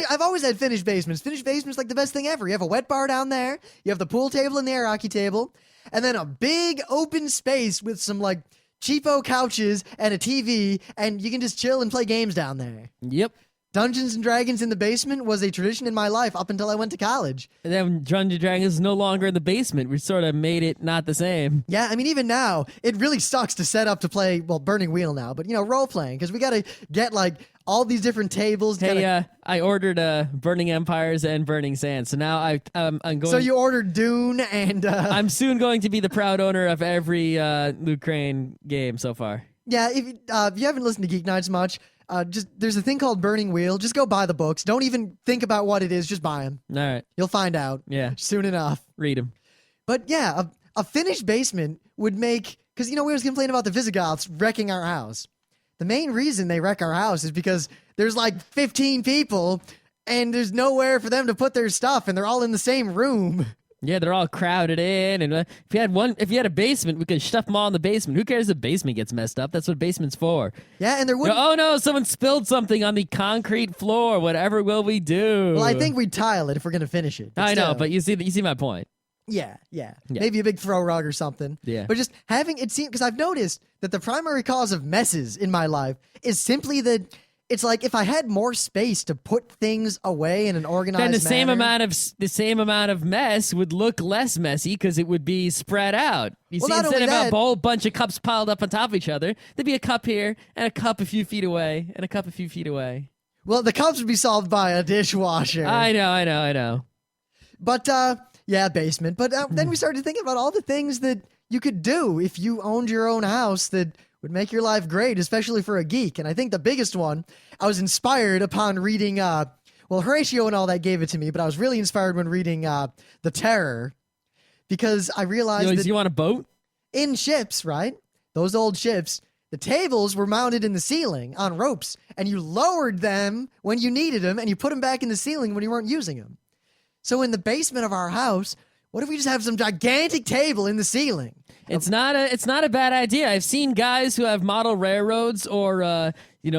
Speaker 1: I've always had finished basements. Finished basements like the best thing ever. You have a wet bar down there, you have the pool table and the air hockey table, and then a big open space with some like cheapo couches and a TV, and you can just chill and play games down there.
Speaker 2: Yep.
Speaker 1: Dungeons and Dragons in the basement was a tradition in my life up until I went to college.
Speaker 2: And then Dungeons and Dragons is no longer in the basement. We sort of made it not the same.
Speaker 1: Yeah, I mean, even now, it really sucks to set up to play, well, Burning Wheel now, but, role-playing, because we got to get, like, all these different tables.
Speaker 2: Hey, I ordered Burning Empires and Burning Sands, so now I'm going...
Speaker 1: So you ordered Dune and...
Speaker 2: I'm soon going to be the proud owner of every Luke Crane game so far.
Speaker 1: Yeah, if you haven't listened to Geeknights much... there's a thing called Burning Wheel. Just go buy the books. Don't even think about what it is. Just buy them.
Speaker 2: All right.
Speaker 1: You'll find out.
Speaker 2: Yeah.
Speaker 1: Soon enough.
Speaker 2: Read them.
Speaker 1: But yeah, a finished basement would make, because we always complain about the Visigoths wrecking our house. The main reason they wreck our house is because there's like 15 people and there's nowhere for them to put their stuff, and they're all in the same room.
Speaker 2: Yeah, they're all crowded in, and if you had a basement, we could stuff them all in the basement. Who cares if the basement gets messed up? That's what basement's for.
Speaker 1: Yeah, and there wouldn't...
Speaker 2: Oh no, someone spilled something on the concrete floor. Whatever will we do?
Speaker 1: Well, I think we'd tile it if we're gonna finish it.
Speaker 2: I know, but you see my point.
Speaker 1: Yeah. Maybe a big throw rug or something.
Speaker 2: Yeah.
Speaker 1: But just having it seem, because I've noticed that the primary cause of messes in my life is simply that it's like if I had more space to put things away in an organized
Speaker 2: then the
Speaker 1: manner,
Speaker 2: same amount of mess would look less messy because it would be spread out. You
Speaker 1: Well,
Speaker 2: see,
Speaker 1: not
Speaker 2: instead
Speaker 1: only
Speaker 2: of
Speaker 1: that-
Speaker 2: a whole bunch of cups piled up on top of each other, there'd be a cup here and a cup a few feet away and a cup a few feet away.
Speaker 1: well, the cups would be solved by a dishwasher.
Speaker 2: I know.
Speaker 1: But yeah, basement. But then we started thinking about all the things that you could do if you owned your own house that would make your life great, especially for a geek. And I think the biggest one, I was inspired upon reading, well, Horatio and all that gave it to me, but I was really inspired when reading The Terror, because I realized that
Speaker 2: You want a boat?
Speaker 1: in ships, right? Those old ships, the tables were mounted in the ceiling on ropes, and you lowered them when you needed them, and you put them back in the ceiling when you weren't using them. So in the basement of our house, what if we just have some gigantic table in the ceiling?
Speaker 2: It's not a bad idea. I've seen guys who have model railroads or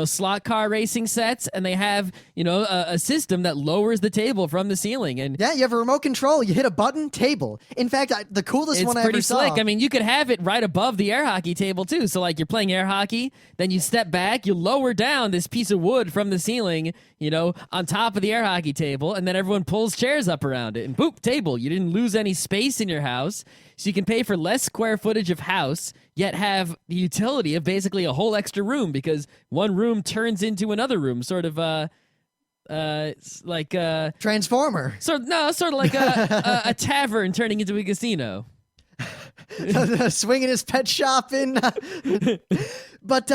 Speaker 2: slot car racing sets, and they have a system that lowers the table from the ceiling. And
Speaker 1: Yeah, you have a remote control. You hit a button, table. In fact, the coolest
Speaker 2: it's
Speaker 1: one I
Speaker 2: pretty
Speaker 1: ever
Speaker 2: slick.
Speaker 1: saw.
Speaker 2: I mean, you could have it right above the air hockey table too. So like you're playing air hockey, then you step back, you lower down this piece of wood from the ceiling, on top of the air hockey table, and then everyone pulls chairs up around it, and boop, table. You didn't lose any space in your house, so you can pay for less square footage of house, yet have the utility of basically a whole extra room because one room turns into another room, sort of like
Speaker 1: Transformer.
Speaker 2: sort of like a tavern turning into a casino.
Speaker 1: Swinging his pet shop in. But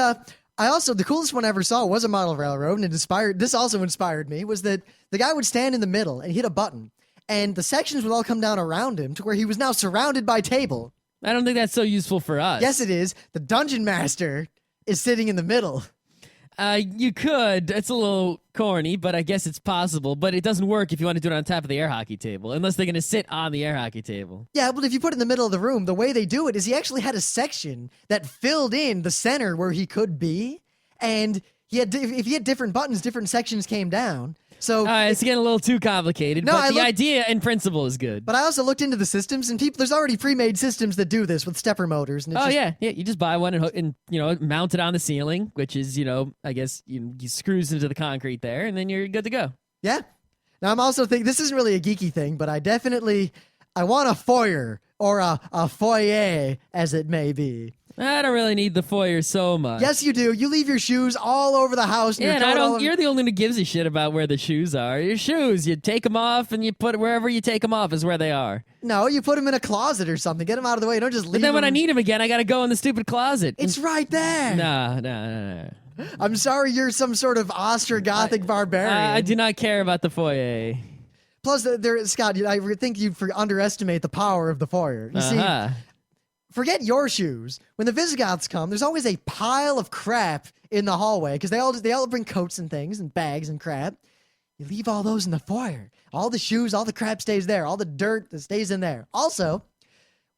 Speaker 1: I also, the coolest one I ever saw was a model railroad, and this also inspired me, was that the guy would stand in the middle and hit a button, and the sections would all come down around him to where he was now surrounded by table.
Speaker 2: I don't think that's so useful for us.
Speaker 1: Yes, it is. The dungeon master is sitting in the middle.
Speaker 2: You could. It's a little corny, but I guess it's possible. But it doesn't work if you want to do it on top of the air hockey table, unless they're going to sit on the air hockey table.
Speaker 1: Yeah, but if you put it in the middle of the room, the way they do it is he actually had a section that filled in the center where he could be, and if he had different buttons, different sections came down. So
Speaker 2: it's getting a little too complicated,
Speaker 1: No,
Speaker 2: but the idea in principle is good.
Speaker 1: But I also looked into the systems, and there's already pre-made systems that do this with stepper motors. And it's
Speaker 2: yeah, you just buy one and mount it on the ceiling, which is I guess you screws into the concrete there, and then you're good to go.
Speaker 1: Yeah. Now I'm also thinking this isn't really a geeky thing, but I want a foyer or a foyer, as it may be.
Speaker 2: I don't really need the foyer so much.
Speaker 1: Yes, you do. You leave your shoes all over the house. And
Speaker 2: Yeah,
Speaker 1: your
Speaker 2: and I
Speaker 1: coat all
Speaker 2: don't.
Speaker 1: over-
Speaker 2: You're the only one who gives a shit about where the shoes are. Your shoes, you take them off and you put wherever you take them off is where they are.
Speaker 1: No, you put them in a closet or something. Get them out of the way. Don't just leave
Speaker 2: But then when I
Speaker 1: them.
Speaker 2: need them again, I gotta go in the stupid closet.
Speaker 1: It's right there.
Speaker 2: No.
Speaker 1: I'm sorry you're some sort of Ostrogothic barbarian.
Speaker 2: I do not care about the foyer.
Speaker 1: Plus, Scott, I think you underestimate the power of the foyer. You see, forget your shoes. When the Visigoths come, there's always a pile of crap in the hallway because they all bring coats and things and bags and crap. You leave all those in the foyer. All the shoes, all the crap stays there. All the dirt that stays in there. Also,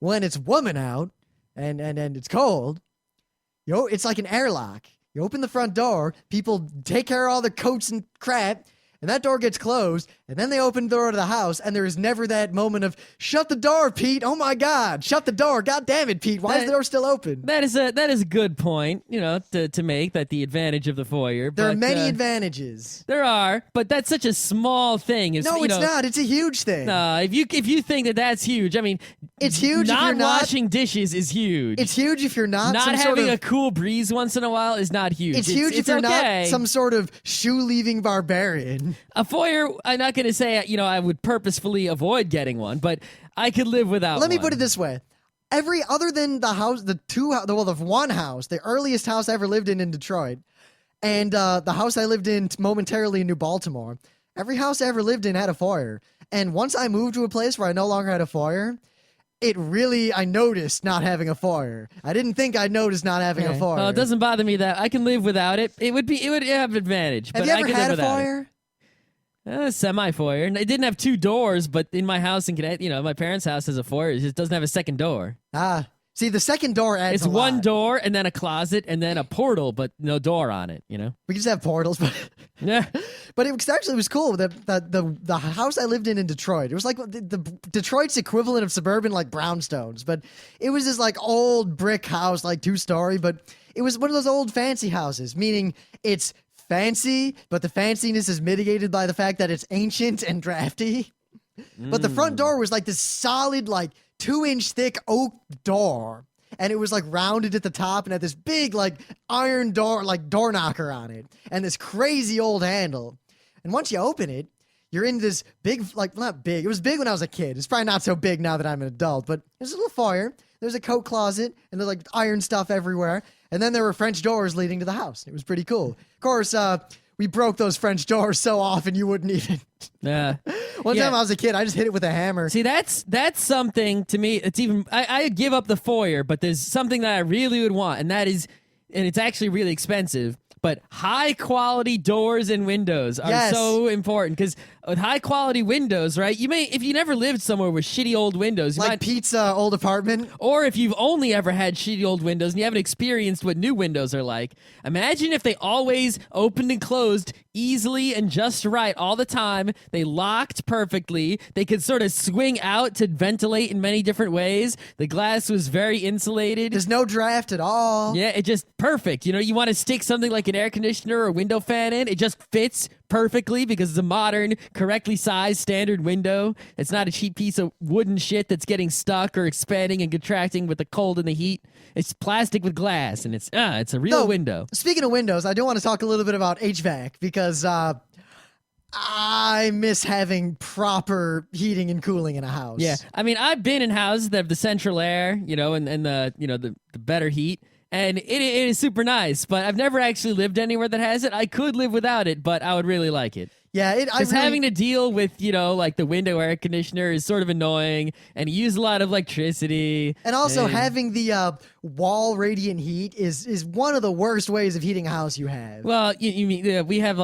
Speaker 1: when it's woman out and it's cold, it's like an airlock. You open the front door, people take care of all the coats and crap, and that door gets closed, and then they open the door to the house, and there is never that moment of, shut the door, Pete. Oh my God, shut the door. God damn it, Pete. Why is the door still open?
Speaker 2: That is a good point, to make that the advantage of the foyer.
Speaker 1: There are many advantages.
Speaker 2: There are, but that's such a small thing.
Speaker 1: No, it's not. It's a huge thing.
Speaker 2: If you think that that's huge, I mean,
Speaker 1: it's huge.
Speaker 2: Not
Speaker 1: if you're
Speaker 2: washing dishes is huge.
Speaker 1: It's huge if you're not.
Speaker 2: Not having a cool breeze once in a while is not huge.
Speaker 1: It's huge if you're not some sort of shoe-leaving barbarian.
Speaker 2: A foyer, I'm not going to say, I would purposefully avoid getting one, but I could live without
Speaker 1: Let me
Speaker 2: one.
Speaker 1: put it this way. Other than the house, the one house, the earliest house I ever lived in Detroit, and the house I lived in momentarily in New Baltimore, every house I ever lived in had a foyer. And once I moved to a place where I no longer had a foyer, I noticed not having a foyer. I didn't think I'd notice not having a foyer.
Speaker 2: Well, it doesn't bother me that I can live without it. It would have advantage.
Speaker 1: Have
Speaker 2: but
Speaker 1: you ever
Speaker 2: I can
Speaker 1: had
Speaker 2: live
Speaker 1: a
Speaker 2: without
Speaker 1: foyer?
Speaker 2: Semi-foyer. It didn't have two doors, but in my house in Connecticut, my parents' house has a foyer. It just doesn't have a second door.
Speaker 1: See, the second door adds
Speaker 2: It's one door and then a closet and then a portal, but no door on it.
Speaker 1: We just have portals, but
Speaker 2: Yeah.
Speaker 1: But it was cool. The house I lived in Detroit, it was like the Detroit's equivalent of suburban like brownstones, but it was this like old brick house, like 2-story, but it was one of those old fancy houses, meaning it's fancy, but the fanciness is mitigated by the fact that it's ancient and drafty. But the front door was like this solid, like 2-inch thick oak door. And it was like rounded at the top and had this big like iron door, like door knocker on it. And this crazy old handle. And once you open it, you're in this big, like not big. It was big when I was a kid. It's probably not so big now that I'm an adult. But there's a little foyer. There's a coat closet. And there's like iron stuff everywhere. And then there were French doors leading to the house. It was pretty cool. Of course, we broke those French doors so often you wouldn't even. One time I was a kid, I just hit it with a hammer.
Speaker 2: See, that's something to me. It's even I give up the foyer, but there's something that I really would want, and that is, and it's actually really expensive. But high quality doors and windows are so important because with high quality windows, right? You may, if you never lived somewhere with shitty old windows,
Speaker 1: like Pete's old apartment,
Speaker 2: or if you've only ever had shitty old windows and you haven't experienced what new windows are like. Imagine if they always opened and closed easily and just right all the time. They locked perfectly. They could sort of swing out to ventilate in many different ways. The glass was very insulated.
Speaker 1: There's no draft at all.
Speaker 2: Yeah, it just perfect. You want to stick something like an air conditioner or a window fan in, it just fits perfectly because it's a modern, correctly sized standard window. It's not a cheap piece of wooden shit that's getting stuck or expanding and contracting with the cold and the heat. It's plastic with glass, and it's a real window.
Speaker 1: Speaking of windows, I do want to talk a little bit about HVAC because I miss having proper heating and cooling in a house.
Speaker 2: Yeah, I mean, I've been in houses that have the central air, and the better heat. And it is super nice, but I've never actually lived anywhere that has it. I could live without it, but I would really like it.
Speaker 1: Yeah,
Speaker 2: having to deal with, like the window air conditioner is sort of annoying, and you use a lot of electricity.
Speaker 1: And also having the wall radiant heat is one of the worst ways of heating a house you have.
Speaker 2: Well, you mean we have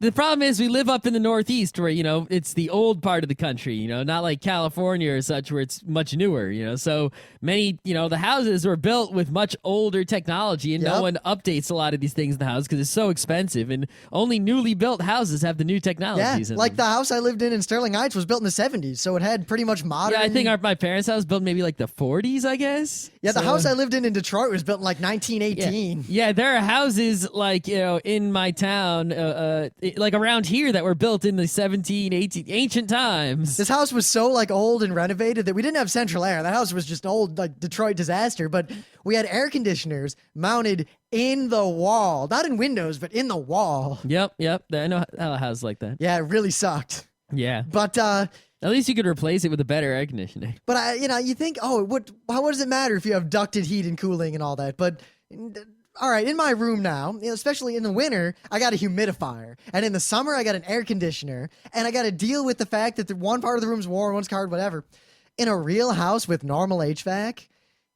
Speaker 2: the problem is we live up in the Northeast where, it's the old part of the country, not like California or such where it's much newer, so many, the houses were built with much older technology and no one updates a lot of these things in the house because it's so expensive and only newly built houses have the new technologies in
Speaker 1: like
Speaker 2: them.
Speaker 1: the house I lived in Sterling Heights was built in the 70s, so it had pretty much modern.
Speaker 2: Yeah, I think my parents' house built maybe like the 40s, I guess.
Speaker 1: Yeah, the house I lived in Detroit was built in like 1918.
Speaker 2: Yeah, there are houses like, in my town, like around here that were built in the 17, 18 ancient times.
Speaker 1: This house was so like old and renovated that we didn't have central air. That house was just an old like Detroit disaster, but we had air conditioners mounted in the wall, not in windows, but in the wall.
Speaker 2: Yep. I know a house like that.
Speaker 1: Yeah, it really sucked.
Speaker 2: Yeah.
Speaker 1: But
Speaker 2: at least you could replace it with a better air conditioning.
Speaker 1: But you think, oh, how does it matter if you have ducted heat and cooling and all that? But all right, in my room now, especially in the winter, I got a humidifier, and in the summer, I got an air conditioner, and I got to deal with the fact that one part of the room's warm, one's cold, whatever. In a real house with normal HVAC,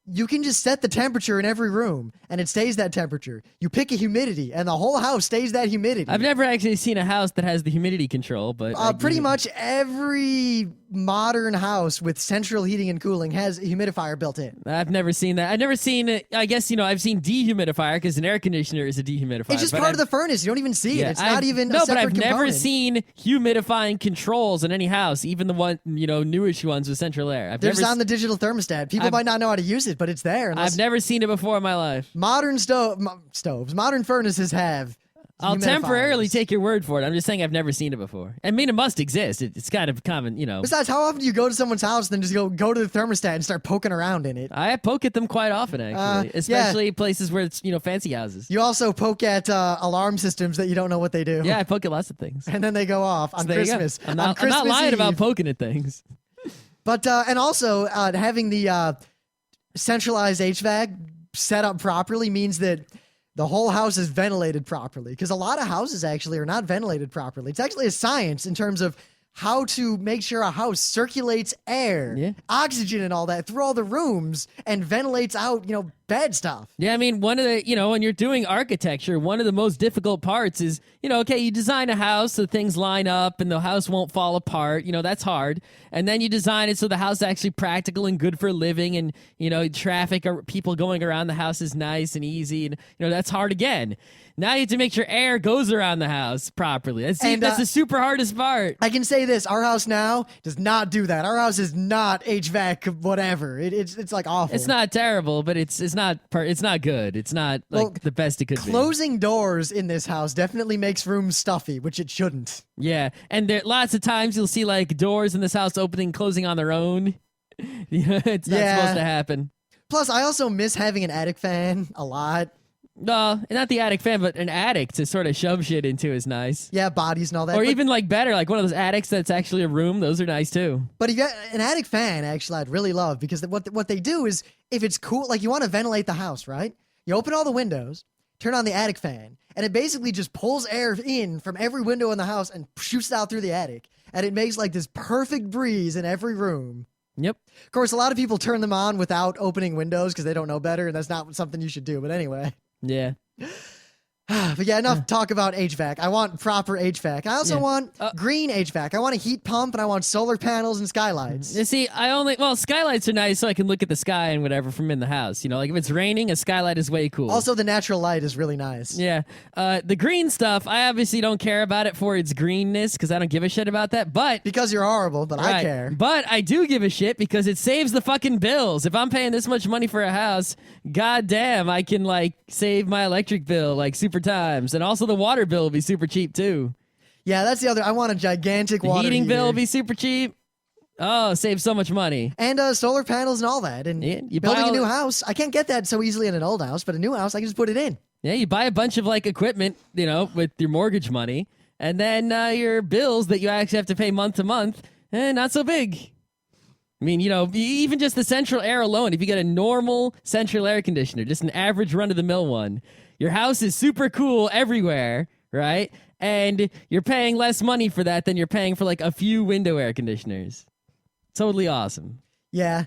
Speaker 1: you can just set the temperature in every room, and it stays that temperature. You pick a humidity, and the whole house stays that humidity.
Speaker 2: I've never actually seen a house that has the humidity control, but
Speaker 1: pretty much every modern house with central heating and cooling has a humidifier built in.
Speaker 2: I've never seen that. I've never seen it. I guess, I've seen dehumidifier because an air conditioner is a dehumidifier.
Speaker 1: It's just part of the furnace. You don't even see it. It's not even a
Speaker 2: No,
Speaker 1: separate
Speaker 2: but I've
Speaker 1: component.
Speaker 2: never seen humidifying controls in any house, even the one, newish ones with central air.
Speaker 1: They're just on the digital thermostat. People might not know how to use it, but it's there.
Speaker 2: I've never seen it before in my life.
Speaker 1: Modern stoves, modern furnaces have
Speaker 2: I'll
Speaker 1: humidifiers.
Speaker 2: temporarily take your word for it. I'm just saying I've never seen it before. I mean, it must exist. It's kind of common,
Speaker 1: Besides, how often do you go to someone's house and then just go to the thermostat and start poking around in it?
Speaker 2: I poke at them quite often, actually, especially places where it's, fancy houses.
Speaker 1: You also poke at alarm systems that you don't know what they do.
Speaker 2: Yeah, I poke at lots of things.
Speaker 1: And then they go off on Christmas.
Speaker 2: I'm not lying about poking at things.
Speaker 1: But, and also having the centralized HVAC set up properly means that the whole house is ventilated properly, because a lot of houses actually are not ventilated properly. It's actually a science in terms of how to make sure a house circulates air, oxygen and all that through all the rooms and ventilates out, bad stuff.
Speaker 2: Yeah, I mean, one of the, when you're doing architecture, one of the most difficult parts is, okay, you design a house so things line up and the house won't fall apart. That's hard. And then you design it so the house is actually practical and good for living, and, traffic or people going around the house is nice and easy. And, that's hard again. Now you have to make sure air goes around the house properly. That's the super hardest part.
Speaker 1: I can say this: our house now does not do that. Our house is not HVAC whatever. It's like awful.
Speaker 2: It's not terrible, but it's not good. It's not like the best it could be.
Speaker 1: Closing doors in this house definitely makes rooms stuffy, which it shouldn't.
Speaker 2: Yeah, and there lots of times you'll see like doors in this house opening and closing on their own. It's not supposed to happen.
Speaker 1: Plus, I also miss having an attic fan a lot.
Speaker 2: No, not the attic fan, but an attic to sort of shove shit into is nice.
Speaker 1: Yeah, bodies and all that.
Speaker 2: Or even like better, like one of those attics that's actually a room. Those are nice too.
Speaker 1: But if you got an attic fan, actually, I'd really love, because what they do is, if it's cool, like you want to ventilate the house, right? You open all the windows, turn on the attic fan, and it basically just pulls air in from every window in the house and shoots it out through the attic. And it makes like this perfect breeze in every room.
Speaker 2: Yep.
Speaker 1: Of course, a lot of people turn them on without opening windows because they don't know better, and that's not something you should do. But anyway.
Speaker 2: Yeah.
Speaker 1: But yeah, enough talk about HVAC. I want proper HVAC. I also want green HVAC. I want a heat pump, and I want solar panels and skylights.
Speaker 2: You see, skylights are nice so I can look at the sky and whatever from in the house. Like if it's raining, a skylight is way cool.
Speaker 1: Also, the natural light is really nice.
Speaker 2: Yeah. The green stuff, I obviously don't care about it for its greenness because I don't give a shit about that, but...
Speaker 1: Because you're horrible, but I care.
Speaker 2: But I do give a shit because it saves the fucking bills. If I'm paying this much money for a house, goddamn, I can, save my electric bill, super times. And also the water bill will be super cheap, too.
Speaker 1: Yeah, that's the other... I want a gigantic water
Speaker 2: heating
Speaker 1: heater.
Speaker 2: bill will be super cheap. Oh, save so much money.
Speaker 1: And solar panels and all that. And
Speaker 2: you
Speaker 1: building a new house, I can't get that so easily in an old house, but a new house, I can just put it in.
Speaker 2: Yeah, you buy a bunch of equipment, with your mortgage money, and then your bills that you actually have to pay month to month, not so big. I mean, even just the central air alone, if you get a normal central air conditioner, just an average run-of-the-mill one, your house is super cool everywhere, right? And you're paying less money for that than you're paying for a few window air conditioners. Totally awesome.
Speaker 1: Yeah.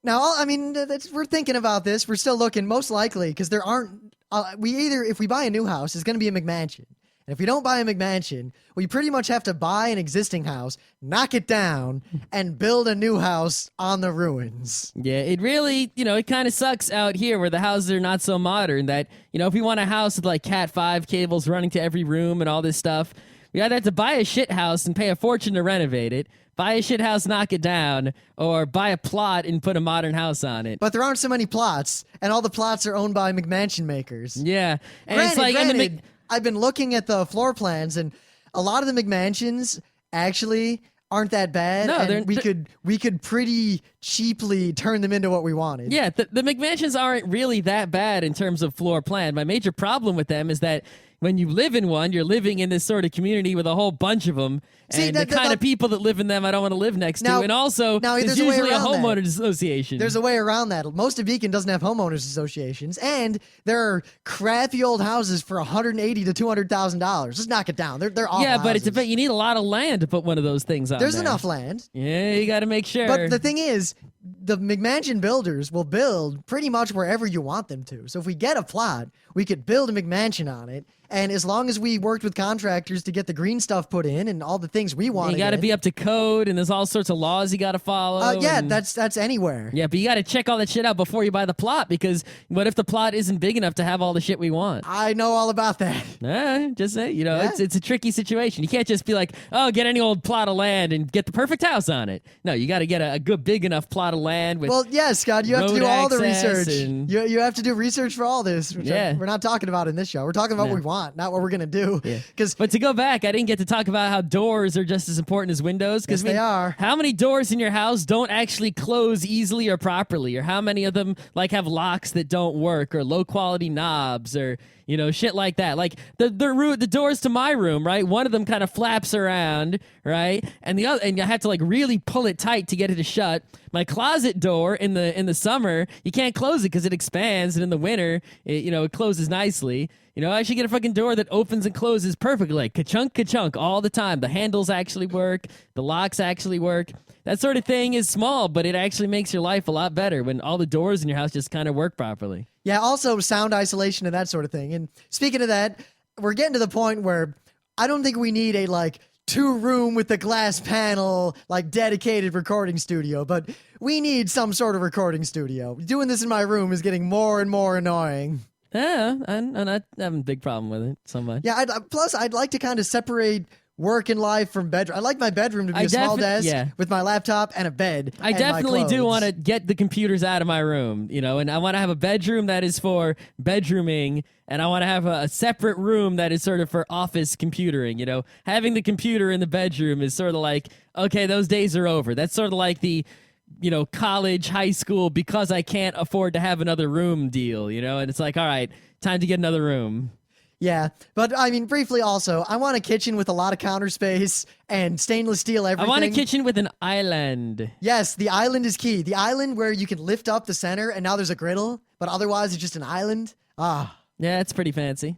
Speaker 1: Now, I mean, we're thinking about this. We're still looking, most likely, because there aren't... if we buy a new house, it's going to be a McMansion. And if we don't buy a McMansion, we pretty much have to buy an existing house, knock it down, and build a new house on the ruins.
Speaker 2: Yeah, it really, it kind of sucks out here where the houses are not so modern that, if we want a house with Cat 5 cables running to every room and all this stuff, we either have to buy a shit house and pay a fortune to renovate it, buy a shit house, knock it down, or buy a plot and put a modern house on it.
Speaker 1: But there aren't so many plots, and all the plots are owned by McMansion makers.
Speaker 2: Yeah. And
Speaker 1: Granted,
Speaker 2: it's
Speaker 1: I've been looking at the floor plans, and a lot of the McMansions actually aren't that bad.
Speaker 2: No,
Speaker 1: and we could pretty cheaply turn them into what we wanted.
Speaker 2: Yeah, the McMansions aren't really that bad in terms of floor plan. My major problem with them is that when you live in one, you're living in this sort of community with a whole bunch of them.
Speaker 1: See,
Speaker 2: and the kind of people that live in them I don't want to live next to. And also, there's usually a homeowners association.
Speaker 1: There's a way around that. Most of Beacon doesn't have homeowners associations, and there are crappy old houses for $180,000 to $200,000. Just knock it down. They're awful
Speaker 2: Yeah, but
Speaker 1: houses.
Speaker 2: you need a lot of land to put one of those things on
Speaker 1: There's
Speaker 2: there.
Speaker 1: enough land.
Speaker 2: Yeah, you got to make sure.
Speaker 1: But the thing is, the McMansion builders will build pretty much wherever you want them to. So if we get a plot, we could build a McMansion on it. And as long as we worked with contractors to get the green stuff put in and all the things we want,
Speaker 2: you got to be up to code, and there's all sorts of laws you got to follow.
Speaker 1: Yeah, that's anywhere.
Speaker 2: Yeah, but you got to check all that shit out before you buy the plot, because what if the plot isn't big enough to have all the shit we want?
Speaker 1: I know all about that.
Speaker 2: Just say,
Speaker 1: Yeah.
Speaker 2: it's a tricky situation. You can't just be like, oh, get any old plot of land and get the perfect house on it. No, you got to get a good big enough plot of land with.
Speaker 1: Well, yes, Scott, you have to
Speaker 2: road
Speaker 1: do all the
Speaker 2: access
Speaker 1: research.
Speaker 2: and-
Speaker 1: You have to do research for all this. Which
Speaker 2: Yeah.
Speaker 1: we're not talking about in this show. We're talking about what we want, not what we're gonna do.
Speaker 2: Yeah.
Speaker 1: Because
Speaker 2: But to go back, I didn't get to talk about how doors are just as important as windows.
Speaker 1: Yes, they are.
Speaker 2: How many doors in your house don't actually close easily or properly? Or how many of them have locks that don't work, or low quality knobs, or shit like that? Like the doors to my room, right? One of them kind of flaps around, right? And the other, and you have to really pull it tight to get it to shut. My closet door in the summer, you can't close it because it expands, and in the winter, it closes nicely. I should get a fucking door that opens and closes perfectly, like ka-chunk all the time. The handles actually work. The locks actually work. That sort of thing is small, but it actually makes your life a lot better when all the doors in your house just kind of work properly.
Speaker 1: yeah, also sound isolation and that sort of thing. And speaking of that, we're getting to the point where I don't think we need a 2-room with the glass panel, dedicated recording studio, but we need some sort of recording studio. Doing this in my room is getting more and more annoying.
Speaker 2: Yeah, I'm not having a big problem with it so much.
Speaker 1: Yeah, plus I'd like to kind of separate work and life from bedroom. I like my bedroom to be a small desk with my laptop and a bed.
Speaker 2: I
Speaker 1: and
Speaker 2: definitely
Speaker 1: my
Speaker 2: do
Speaker 1: clothes.
Speaker 2: want to get the computers out of my room, and I want to have a bedroom that is for bedrooming, and I want to have a separate room that is sort of for office computering. Having the computer in the bedroom is sort of like, okay, those days are over. That's sort of like the college, high school, because I can't afford to have another room deal, and it's like, all right, time to get another room.
Speaker 1: Yeah, but I mean, briefly also, I want a kitchen with a lot of counter space and stainless steel everything.
Speaker 2: I want a kitchen with an island.
Speaker 1: Yes, the island is key. The island where you can lift up the center and now there's a griddle, but otherwise it's just an island.
Speaker 2: Yeah, it's pretty fancy.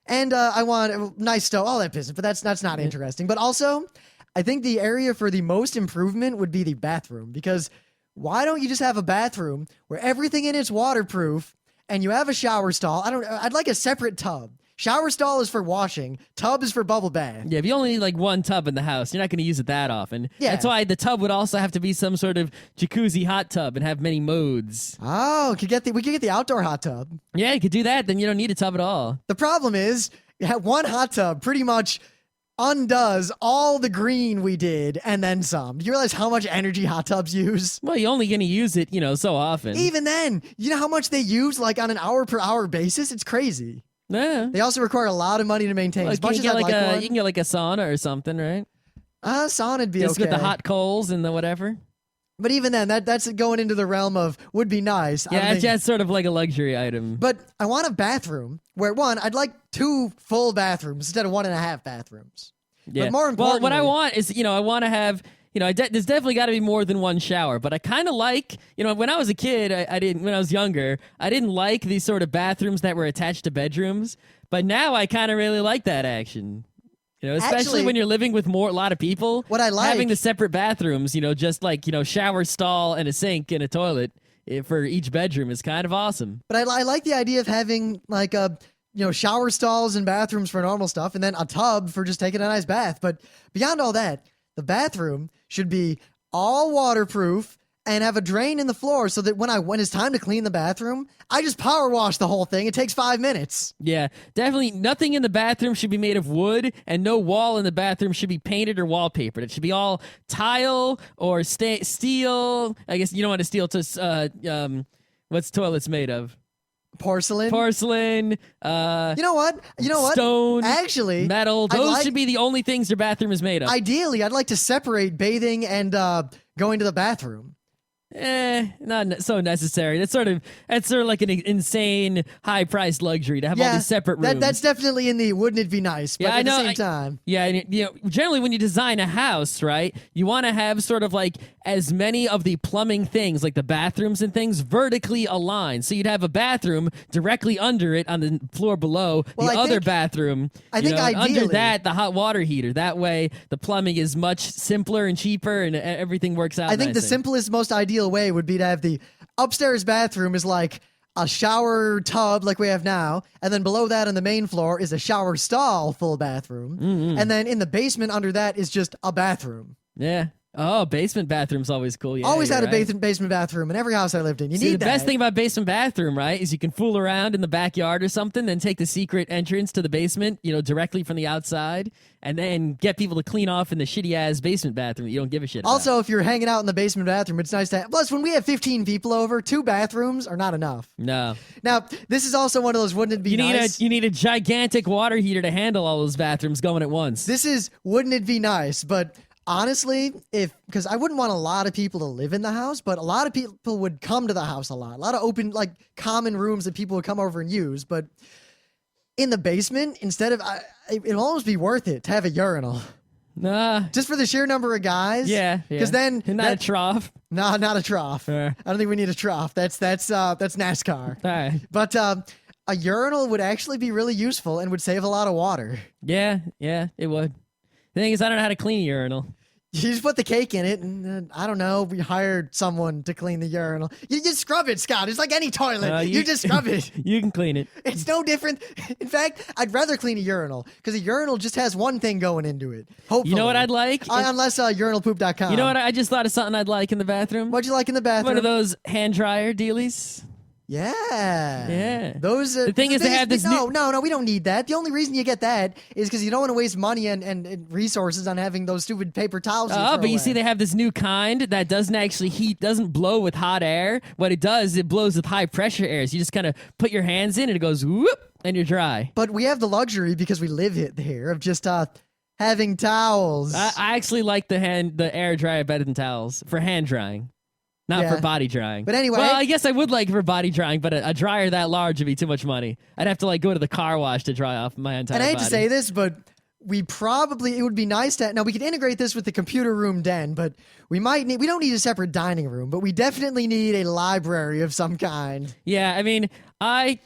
Speaker 1: And I want a nice stove, all that business, but that's not interesting. But also, I think the area for the most improvement would be the bathroom, because why don't you just have a bathroom where everything in it's waterproof and you have a shower stall? I'd like a separate tub. Shower stall is for washing. Tub is for bubble bath.
Speaker 2: Yeah, if you only need one tub in the house, you're not going to use it that often.
Speaker 1: Yeah.
Speaker 2: That's why the tub would also have to be some sort of jacuzzi hot tub and have many modes.
Speaker 1: Oh, we could get the outdoor hot tub.
Speaker 2: Yeah, you could do that. Then you don't need a tub at all.
Speaker 1: The problem is, one hot tub pretty much undoes all the green we did and then some. Do you realize how much energy hot tubs use?
Speaker 2: Well, you're only going to use it, so often.
Speaker 1: Even then, you know how much they use on an hour per hour basis? It's crazy.
Speaker 2: Yeah.
Speaker 1: They also require a lot of money to maintain.
Speaker 2: Well,
Speaker 1: As much
Speaker 2: you
Speaker 1: as I'd like one.
Speaker 2: you can get a sauna or something, right?
Speaker 1: Sauna'd be
Speaker 2: Just
Speaker 1: okay.
Speaker 2: with the hot coals and the whatever.
Speaker 1: But even then, that's going into the realm of would be nice.
Speaker 2: Yeah, it's just sort of like a luxury item.
Speaker 1: But I want a bathroom where, I'd like 2 full bathrooms instead of 1.5 bathrooms.
Speaker 2: Yeah.
Speaker 1: But more importantly,
Speaker 2: what I want is, I want to have, there's definitely got to be more than one shower. But I kind of like, when I was a kid, when I was younger, I didn't like these sort of bathrooms that were attached to bedrooms. But now I kind of really like that action. Especially
Speaker 1: Actually,
Speaker 2: when you're living with a lot of people.
Speaker 1: What I like,
Speaker 2: having the separate bathrooms, just like, shower stall and a sink and a toilet for each bedroom is kind of awesome.
Speaker 1: But I like the idea of having shower stalls and bathrooms for normal stuff, and then a tub for just taking a nice bath. But beyond all that, the bathroom should be all waterproof and have a drain in the floor so that when it's time to clean the bathroom, I just power wash the whole thing. It takes 5 minutes.
Speaker 2: Yeah, definitely nothing in the bathroom should be made of wood, and no wall in the bathroom should be painted or wallpapered. It should be all tile or steel. I guess you don't want to steel to what's toilets made of?
Speaker 1: Porcelain.
Speaker 2: You
Speaker 1: know what?
Speaker 2: Stone.
Speaker 1: Actually,
Speaker 2: metal. Those should be the only things your bathroom is made of.
Speaker 1: Ideally, I'd like to separate bathing and going to the bathroom.
Speaker 2: Not so necessary. That's sort of like an insane high-priced luxury to have all these separate rooms.
Speaker 1: That's definitely in the wouldn't it be nice, but at the same time.
Speaker 2: Yeah, and, generally when you design a house, right, you want to have sort of like as many of the plumbing things, like the bathrooms and things, vertically aligned. So you'd have a bathroom directly under it on the floor below the other bathroom.
Speaker 1: I think ideally,
Speaker 2: under that, the hot water heater. That way, the plumbing is much simpler and cheaper, and everything works out.
Speaker 1: I think the simplest, most ideal way would be to have the upstairs bathroom is like a shower tub like we have now, and then below that on the main floor is a shower stall full bathroom, and then in the basement under that is just a bathroom.
Speaker 2: Yeah. Oh, basement bathroom's always cool. Yeah,
Speaker 1: always had a
Speaker 2: right.
Speaker 1: basement bathroom in every house I lived in. You
Speaker 2: See,
Speaker 1: need
Speaker 2: the best thing about basement bathroom, right, is you can fool around in the backyard or something, then take the secret entrance to the basement, directly from the outside, and then get people to clean off in the shitty-ass basement bathroom that you don't give a shit about.
Speaker 1: Also, if you're hanging out in the basement bathroom, it's nice to have. Plus, when we have 15 people over, 2 bathrooms are not enough.
Speaker 2: No.
Speaker 1: Now, this is also one of those wouldn't it be nice?
Speaker 2: You need a gigantic water heater to handle all those bathrooms going at once.
Speaker 1: This is wouldn't it be nice, but honestly, because I wouldn't want a lot of people to live in the house, but a lot of people would come to the house a lot. A lot of open, like, common rooms that people would come over and use. But in the basement, instead of, it'd almost be worth it to have a urinal.
Speaker 2: Nah.
Speaker 1: Just for the sheer number of guys.
Speaker 2: Yeah.
Speaker 1: Because then.
Speaker 2: Not a trough.
Speaker 1: No, not a trough. I don't think we need a trough. That's NASCAR.
Speaker 2: All right.
Speaker 1: But a urinal would actually be really useful and would save a lot of water.
Speaker 2: Yeah, it would. The thing is, I don't know how to clean a urinal.
Speaker 1: You just put the cake in it, and I don't know, we hired someone to clean the urinal. You just scrub it, Scott. It's like any toilet. You just scrub it.
Speaker 2: You can clean it.
Speaker 1: It's no different. In fact, I'd rather clean a urinal, because a urinal just has one thing going into it. Hopefully.
Speaker 2: You know what I'd like?
Speaker 1: Unless urinalpoop.com.
Speaker 2: You know what? I just thought of something I'd like in the bathroom.
Speaker 1: What'd you like in the bathroom?
Speaker 2: One of those hand dryer dealies.
Speaker 1: Yeah. Those.
Speaker 2: The thing is, they have this.
Speaker 1: No, we don't need that. The only reason you get that is because you don't want to waste money and resources on having those stupid paper towels.
Speaker 2: But you see, they have this new kind that doesn't actually doesn't blow with hot air. What it does, it blows with high pressure air. So you just kind of put your hands in and it goes whoop, and you're dry.
Speaker 1: But we have the luxury, because we live here, of just having towels.
Speaker 2: I actually like the air dryer better than towels for hand drying. Not for body drying.
Speaker 1: But anyway.
Speaker 2: Well, I guess I would like it for body drying, but a dryer that large would be too much money. I'd have to go to the car wash to dry off my entire body.
Speaker 1: And I hate to say this, but it would be nice to, now we could integrate this with the computer room den, but we don't need a separate dining room, but we definitely need a library of some kind.
Speaker 2: Yeah, I mean, I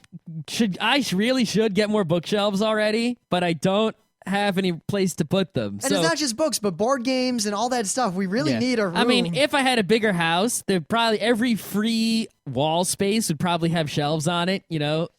Speaker 2: really should get more bookshelves already, but I don't have any place to put them.
Speaker 1: And it's not just books, but board games and all that stuff. We really need a room.
Speaker 2: I mean, if I had a bigger house, every free wall space would probably have shelves on it,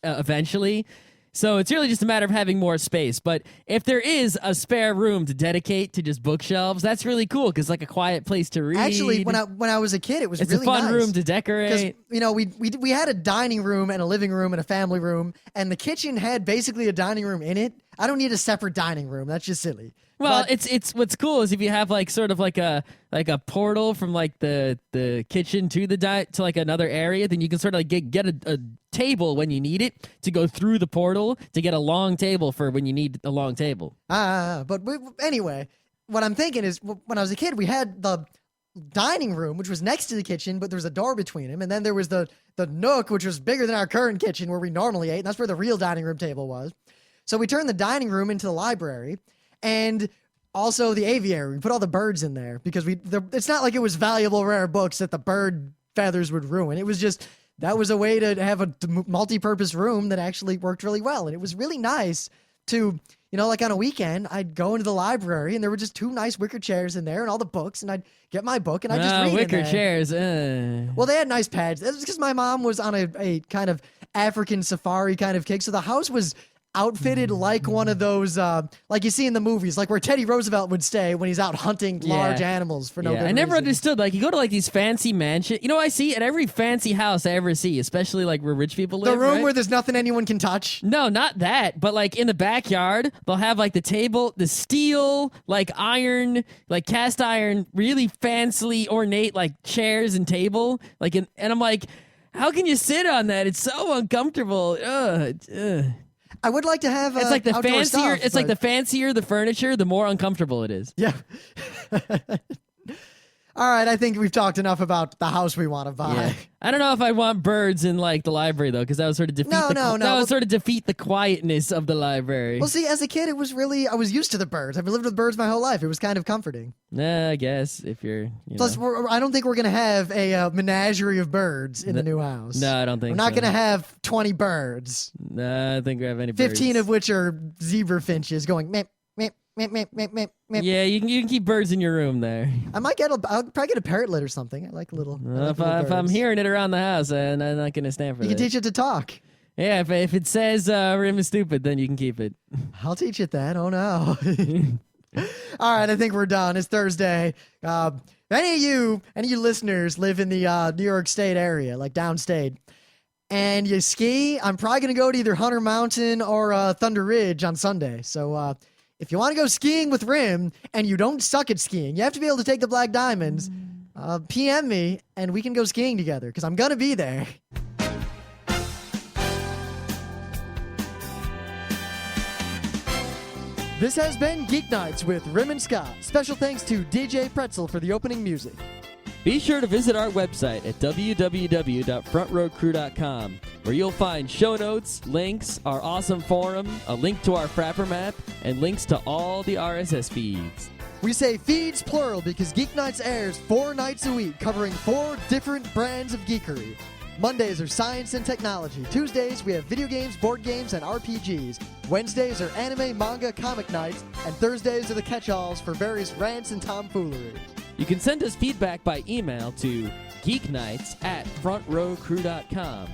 Speaker 2: eventually. So it's really just a matter of having more space. But if there is a spare room to dedicate to just bookshelves, that's really cool, because like a quiet place to read.
Speaker 1: Actually, when I was a kid, it was really nice.
Speaker 2: It's a fun room to decorate.
Speaker 1: Because, we had a dining room and a living room and a family room, and the kitchen had basically a dining room in it. I don't need a separate dining room. That's just silly.
Speaker 2: Well, it's what's cool is if you have sort of like a portal from the kitchen to like another area, then you can sort of get a table when you need it to go through the portal to get a long table for when you need a long table.
Speaker 1: Anyway, what I'm thinking is, when I was a kid, we had the dining room, which was next to the kitchen, but there was a door between them, and then there was the nook, which was bigger than our current kitchen where we normally ate, and that's where the real dining room table was. So we turned the dining room into the library, and also the aviary. We put all the birds in there because it's not like it was valuable, rare books that the bird feathers would ruin. It was just, that was a way to have a multi-purpose room that actually worked really well. And it was really nice to, like on a weekend, I'd go into the library and there were just 2 nice wicker chairs in there and all the books, and I'd get my book and I'd just read
Speaker 2: wicker
Speaker 1: in there.
Speaker 2: chairs.
Speaker 1: Well, they had nice pads. That's because my mom was on a kind of African safari kind of kick. So the house was outfitted like one of those, like you see in the movies, like where Teddy Roosevelt would stay when he's out hunting large animals for no good reason.
Speaker 2: I never understood, you go to these fancy mansions. I see at every fancy house I ever see, especially where rich people live.
Speaker 1: The room
Speaker 2: right?
Speaker 1: where there's nothing anyone can touch.
Speaker 2: No, not that, but in the backyard, they'll have the table, the steel, iron, cast iron, really fancily ornate chairs and table. And I'm like, How can you sit on that? It's so uncomfortable.
Speaker 1: I would like to have.
Speaker 2: It's like the
Speaker 1: outdoor
Speaker 2: fancier.
Speaker 1: stuff,
Speaker 2: It's like
Speaker 1: but-
Speaker 2: the fancier the furniture, the more uncomfortable it is.
Speaker 1: Yeah. All right, I think we've talked enough about the house we want to buy.
Speaker 2: Yeah. I don't know if I want birds in like the library though, because that would sort of defeat that would sort of defeat the quietness of the library.
Speaker 1: Well, see, as a kid, it was really I was used to the birds. I've lived with birds my whole life. It was kind of comforting.
Speaker 2: Nah, I guess if you're.
Speaker 1: Plus, I don't think we're gonna have a menagerie of birds in the new house.
Speaker 2: No, I don't think
Speaker 1: we're not
Speaker 2: so.
Speaker 1: gonna have 20 birds.
Speaker 2: Nah, I don't think we have any.
Speaker 1: 15
Speaker 2: birds.
Speaker 1: of which are zebra finches going meep meep meep meep meep meep. meep.
Speaker 2: Yeah, you can keep birds in your room there.
Speaker 1: I'll probably get a parrotlet or something. I like little.
Speaker 2: If I'm hearing it around the house, I'm not gonna stand for
Speaker 1: you
Speaker 2: that.
Speaker 1: can teach it to talk.
Speaker 2: Yeah, if it says Rim is stupid, then you can keep it.
Speaker 1: I'll teach it that. Oh no. All right, I think we're done. It's Thursday. Any of you listeners live in the New York State area, like downstate, and you ski, I'm probably going to go to either Hunter Mountain or Thunder Ridge on Sunday. So if you want to go skiing with Rim and you don't suck at skiing, you have to be able to take the Black Diamonds, PM me and we can go skiing together because I'm going to be there. This has been Geeknights with Rim and Scott. Special thanks to DJ Pretzel for the opening music.
Speaker 2: Be sure to visit our website at www.frontrowcrew.com, where you'll find show notes, links, our awesome forum, a link to our Frapper map, and links to all the RSS feeds.
Speaker 1: We say feeds plural because Geeknights airs 4 nights a week, covering 4 different brands of geekery. Mondays are science and technology. Tuesdays, we have video games, board games, and RPGs. Wednesdays are anime, manga, comic nights. And Thursdays are the catch-alls for various rants and tomfoolery.
Speaker 2: You can send us feedback by email to geeknights@frontrowcrew.com.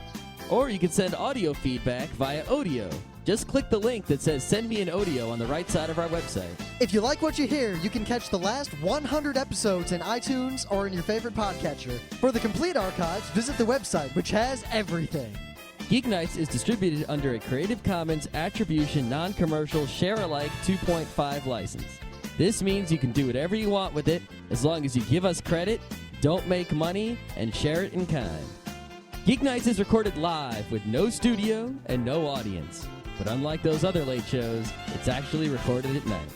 Speaker 2: Or you can send audio feedback via Audio. Just click the link that says Send Me an Audio on the right side of our website.
Speaker 1: If you like what you hear, you can catch the last 100 episodes in iTunes or in your favorite podcatcher. For the complete archives, visit the website, which has everything.
Speaker 2: Geeknights is distributed under a Creative Commons Attribution Non-Commercial Share-alike 2.5 license. This means you can do whatever you want with it as long as you give us credit, don't make money, and share it in kind. Geeknights is recorded live with no studio and no audience. But unlike those other late shows, it's actually recorded at night.